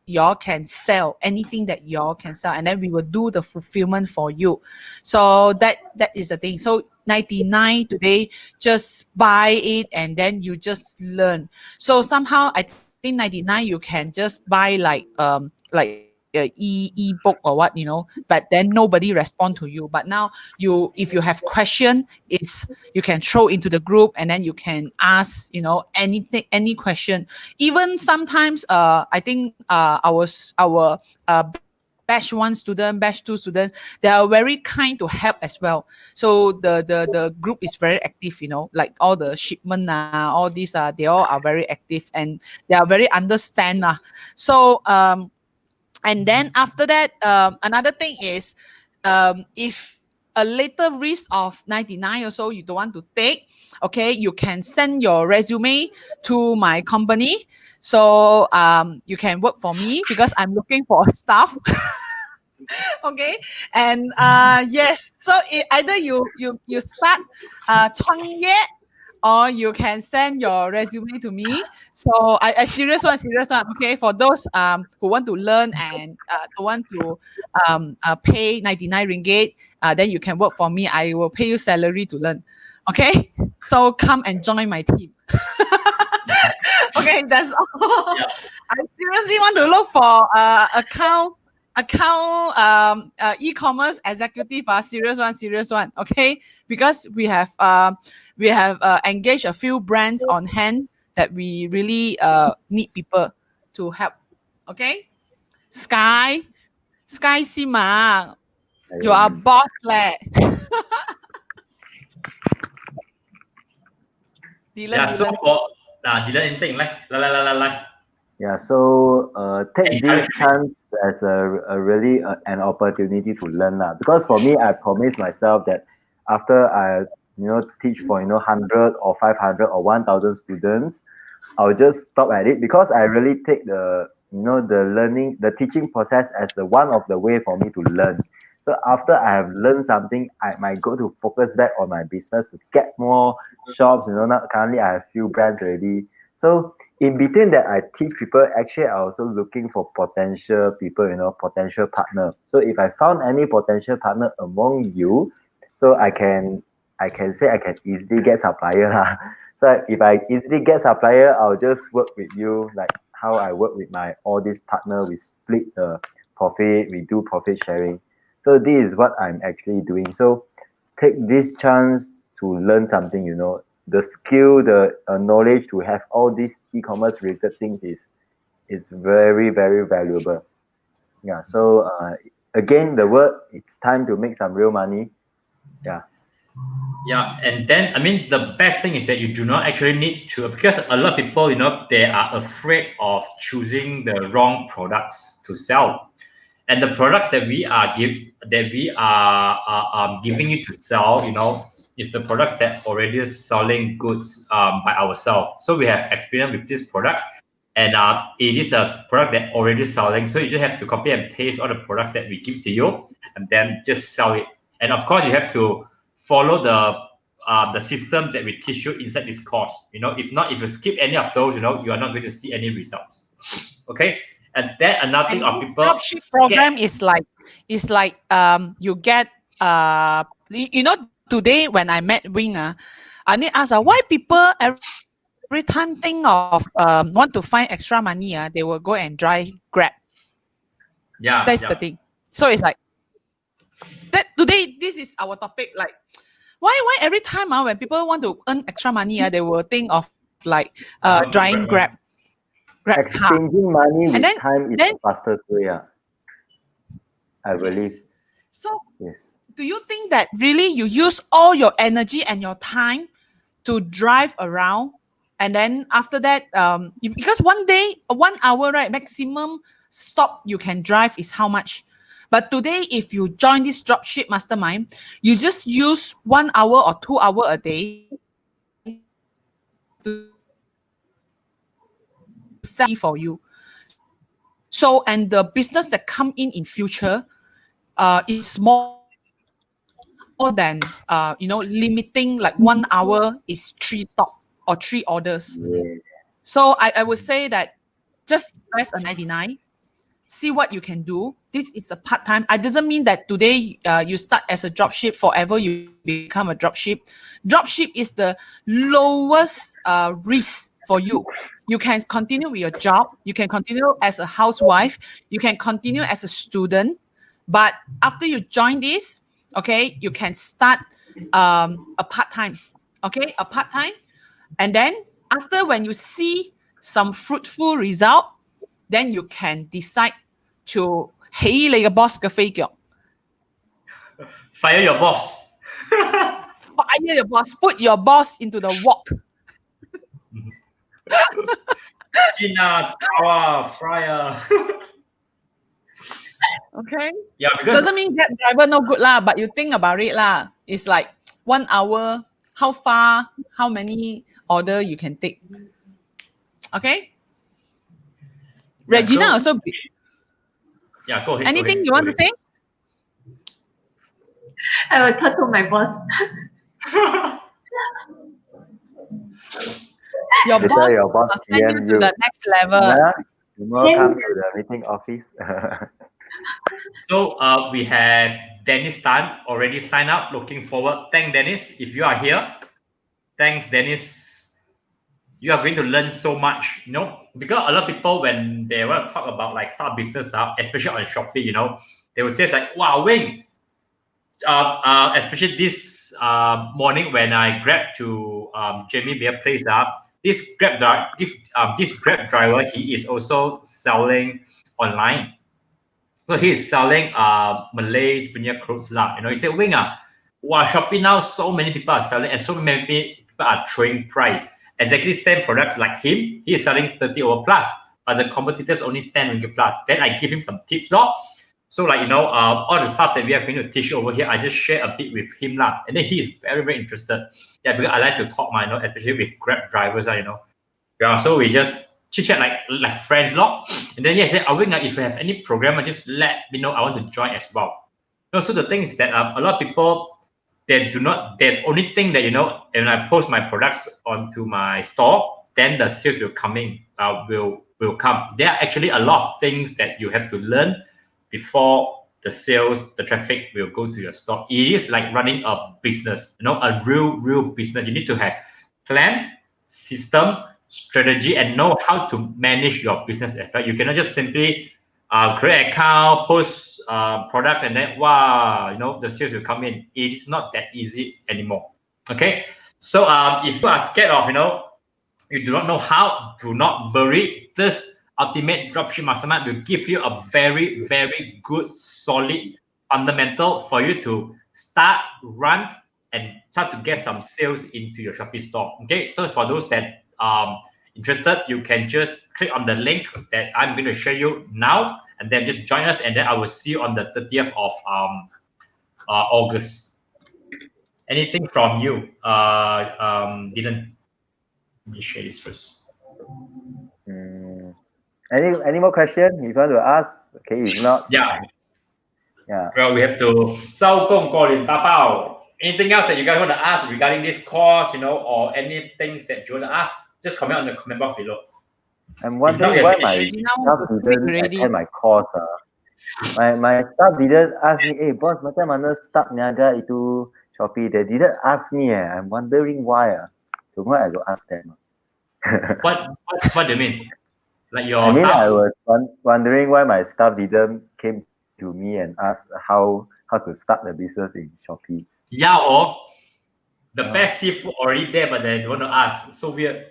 y'all can sell anything that y'all can sell, and then we will do the fulfillment for you. So that is the thing. So 99 today, just buy it and then you just learn. So somehow I think 99 you can just buy like e-book or what, you know, but then nobody respond to you. But now if you have question, you can throw into the group and then you can ask, you know, anything, any question. Even sometimes I think our batch 1 student, batch 2 student, they are very kind to help as well. So the group is very active, you know, like all the shipment all these they all are very active and they are very understand. So and then after that, another thing is, if a little risk of 99 or so you don't want to take, okay, you can send your resume to my company. So you can work for me because I'm looking for staff. Okay, and yes, so either you start 创业 or you can send your resume to me. So I serious one. Okay, for those who want to learn and who want to pay 99 ringgit, then you can work for me. I will pay you salary to learn. Okay, so come and join my team. Okay, that's all. Yeah. I seriously want to look for account e-commerce executive, serious one, okay, because we have engaged a few brands on hand that we really need people to help. Okay, Sky Sima, you are boss leh. Yeah, so Dylan. for Dylan, anything like Yeah, so take this encouragement. chance as a really an opportunity to learn lah. Because for me, I promised myself that after I teach for 100 or 500 or 1,000 students, I'll just stop at it because I really take the the teaching process as one of the way for me to learn. So after I have learned something, I might go to focus back on my business to get more shops. Now currently I have few brands already. So in between that, I teach people. Actually, I also looking for potential people, potential partner. So if I found any potential partner among you, so I can say I can easily get supplier lah. So if I easily get supplier, I'll just work with you like how I work with my all these partner. We split the profit. We do profit sharing. So this is what I'm actually doing. So take this chance to learn something. The skill, the knowledge to have all these e-commerce related things is very, very valuable. Yeah. So again, the word, it's time to make some real money. Yeah. Yeah, and then I mean the best thing is that you do not actually need to, because a lot of people, they are afraid of choosing the wrong products to sell, and the products that we are giving you to sell, is the products that already selling goods by ourselves. So we have experience with these products, and it is a product that already selling. So you just have to copy and paste all the products that we give to you, and then just sell it. And of course, you have to follow the system that we teach you inside this course. If not, if you skip any of those, you are not going to see any results. Okay, and then another thing of people. Dropship program is like you get today when I met Wing, I need to ask why people every time think of want to find extra money, they will go and drive Grab. Yeah, that's the thing. So it's like that today. This is our topic. Like, why every time when people want to earn extra money, they will think of like drying grab car. Exchanging money with And then- time is then- the fastest way. I believe. Yes. So Yes. do you think that really you use all your energy and your time to drive around, and then after that, because 1 day, 1 hour, right, maximum stop you can drive is how much? But today, if you join this dropship mastermind, you just use 1 hour or 2 hour a day to sell for you. So, and the business that come in future is more than limiting like 1 hour is 3 stop or 3 orders. Yeah. So I would say that just invest a 99, see what you can do. This is a part-time. It doesn't mean that today you start as a dropship, forever you become a dropship. Dropship is the lowest risk for you. You can continue with your job. You can continue as a housewife. You can continue as a student. But after you join this, okay, you can start a part-time. Okay, a part-time. And then after when you see some fruitful result, then you can decide to 起你嘅 boss 嘅飛腳 Fire your boss. fire your boss, put your boss into the wok. China, Tawa, fryer. Okay, Yeah, because doesn't mean Grab driver no good lah, but you think about it lah. It's like 1 hour, how far, how many order you can take. Okay, Regina so- also. yeah, go ahead. Anything you want to say? I will talk to my boss. Your Later boss your boss must send you DM to you. the next level. Yeah, welcome to the meeting office. So we have Dennis Tan already signed up. Looking forward. Thanks, Dennis. If you are here, thanks, Dennis. You are going to learn so much, because a lot of people, when they want to talk about like start business, especially on Shopee, they will say like, wow, Wing, especially this morning when I grabbed to Jamie Beer place this Grab driver, he is also selling online. So he is selling Malays punya clothes lah. He said, Wing, wow, Shopee now so many people are selling and so many people are throwing price. Exactly same products like him, he is selling 30 over plus, but the competitors only 10 ringgit plus. Then I give him some tips lah. So like, all the stuff that we are going to teach over here, I just share a bit with him lah. And then he is very, very interested. Yeah, because I like to talk, especially with Grab drivers, Yeah, so we just chit-chat like friends lor. And then yes, Wing, if you have any program, just let me know. I want to join as well. So the thing is that a lot of people, they only think that, when I post my products onto my store, then the sales will come in, will come. There are actually a lot of things that you have to learn before the sales, the traffic will go to your store. It is like running a business, a real business. You need to have plan, system, strategy, and know how to manage your business. You cannot just simply create an account, post products, and then wow, the sales will come in. It is not that easy anymore. Okay, so if you are scared of, you do not know how, do not worry. This Ultimate Dropship Mastermind will give you a very, very good, solid fundamental for you to start, run, and start to get some sales into your Shopee store. Okay, so for those that interested, you can just click on the link that I'm going to show you now, and then just join us, and then I will see you on the 30th of August. Anything from you? Didn't. Let me share this first. Any more questions if you want to ask? Okay, if not, Yeah. Yeah. Well, we have to. Anything else that you guys want to ask regarding this course, or anything that you want to ask? Just comment on the comment box below. I'm wondering why my staff didn't attend my course. My staff didn't ask me, hey boss, macam mana start niaga itu Shopee? They didn't ask me. I'm wondering why. Tomorrow I go ask them. What do you mean? Like your I mean, staff? I was wondering why my staff didn't came to me and ask how to start the business in Shopee. Yeah, or the best seafood already there, but they don't want to ask. So weird.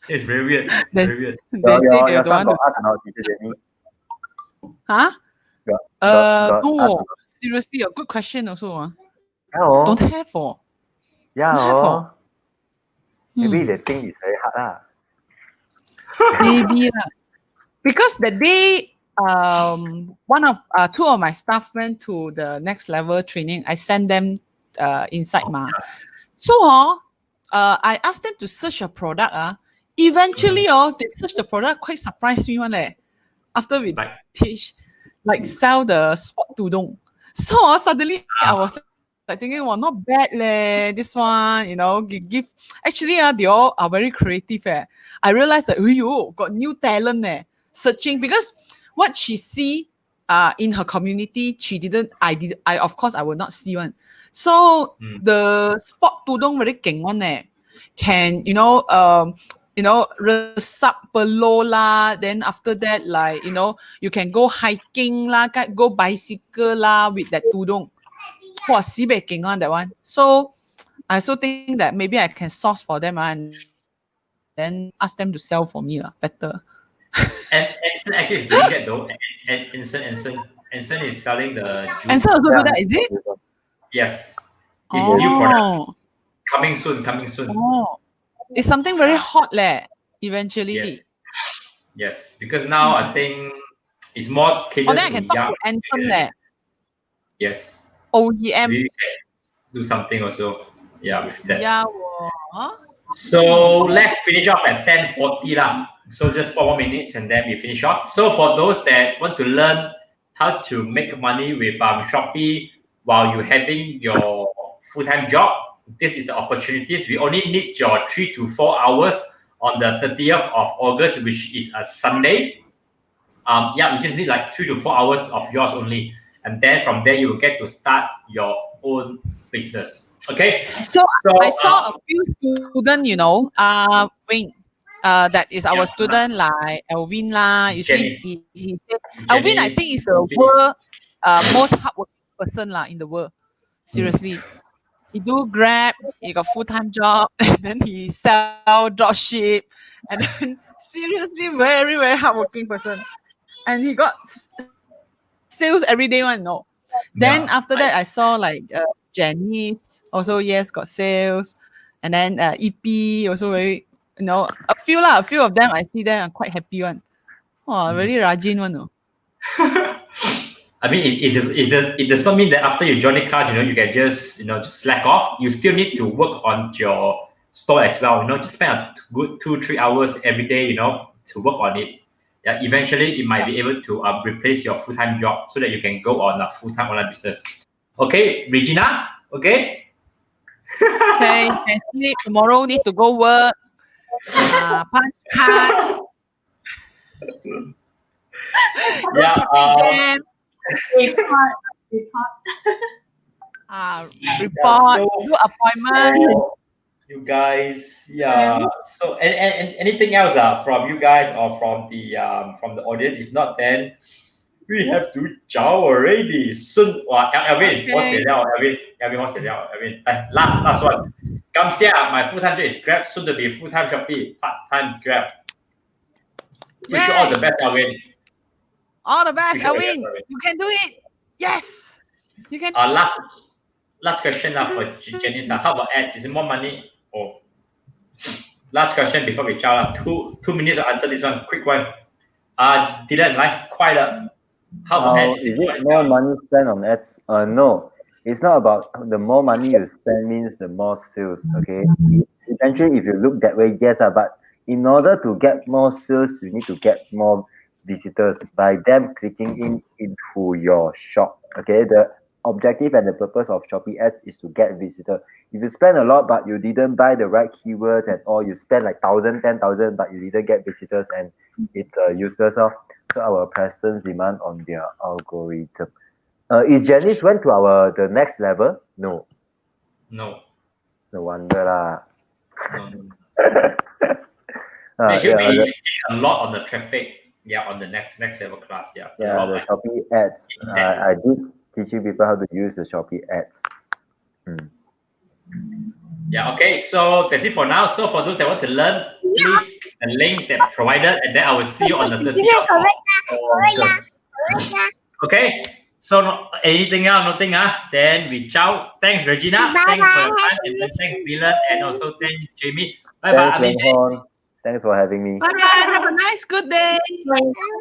It's very weird. They, Very weird. they say they your don't son want got to. ask about teacher Jenny. Huh? Got No. ask. Seriously, a good question also. Yeah, oh. Don't have or. Yeah, Don't have oh. or. Maybe they think it's very hard lah. Maybe lah. Because the day two of my staff went to the next level training, I sent them inside So I asked them to search a product. Eventually they search the product, quite surprised me one after we teach, like sell the spot tudung. So suddenly I was like thinking, well, not bad this one, give actually they all are very creative. I realized that got new talent searching, because what she see in her community, I of course I will not see one. So the spot tudung very keng one can resap below lah, then after that, like you can go hiking lah, go bicycle lah with that tudung. Wow, sibei keng on that one. So I also think that maybe I can source for them and then ask them to sell for me better. And Anson actually is doing that though. And Anson is selling the juice. Anson also do that, is it? Yes. It's new products. Coming soon. Oh. It's something very hot eventually. Yes. Because now I think it's more catered then I to can talk young. to Anson Yes. OEM. Maybe do something also. Yeah, with that. Yeah. So let's finish off at 10:40 lah. So just 4 more minutes and then we finish off. So for those that want to learn how to make money with Shopee while you're having your full-time job, this is the opportunities. We only need your 3 to 4 hours on the 30th of August, which is a Sunday. We just need like 3 to 4 hours of yours only. And then from there, you will get to start your own business. Okay. So I saw a few students, that is our student like Alvin lah. You see, he Alvin, I think is the world most hardworking person in the world. Seriously, he do Grab, he got full-time job, and then he sell dropship, and then seriously very very hardworking person, and he got sales every day one. Then after that, I saw like Janice also got sales, and then EP also very a few of them I see them are quite happy one. Oh, very rajin one. No. I mean, it does not mean that after you join the class, you can just slack off. You still need to work on your store as well. Just spend a good 2-3 hours every day, to work on it. Yeah, eventually it might be able to replace your full-time job so that you can go on a full-time online business. Okay, Regina. Okay. Okay, can sleep tomorrow. Need to go work. Punch card. Yeah. Report. Report. Do appointment. You guys, So and anything else from you guys or from the audience? If not, then we have to ciao already. Soon, Alvin, what's it now? Alvin, what's it now? Alvin, last one. My full-time job is Grab. Soon to be full-time Shopee, part-time Grab. Wish you all the best, Alvin. All the best, Alvin. You can do it. Yes, you can. Last question for Janice. How about ads? Is it more money? Oh, last question before we ciao. 2 minutes to answer this one. Quick one. Didn't quite how about ads? Is it more money spent on ads? No, it's not about the more money you spend means the more sales. Okay, eventually if you look that way, yes, but in order to get more sales, you need to get more visitors by them clicking into your shop. Okay, the objective and the purpose of Shopee ads is to get visitors. If you spend a lot but you didn't buy the right keywords and all, you spend like 1,000, 10,000 but you didn't get visitors, and it's useless. So our presence demand on their algorithm. Is Janice went to the next level? No. No wonder lah. Should be a lot on the traffic. Yeah, on the next level class. Yeah, the Shopee ads. I did teaching people how to use the Shopee ads. Yeah, okay, so that's it for now. So for those that want to learn, please click the link that provided, and then I will see you on the 30th of August. Okay, so anything else, nothing, then we ciao. Thanks, Regina. Thanks for your time, and thanks, Dylan, and also thanks, Jamie. Bye bye, Thanks, Lenghorn. Thanks for having me. Bye. Have a nice, good day.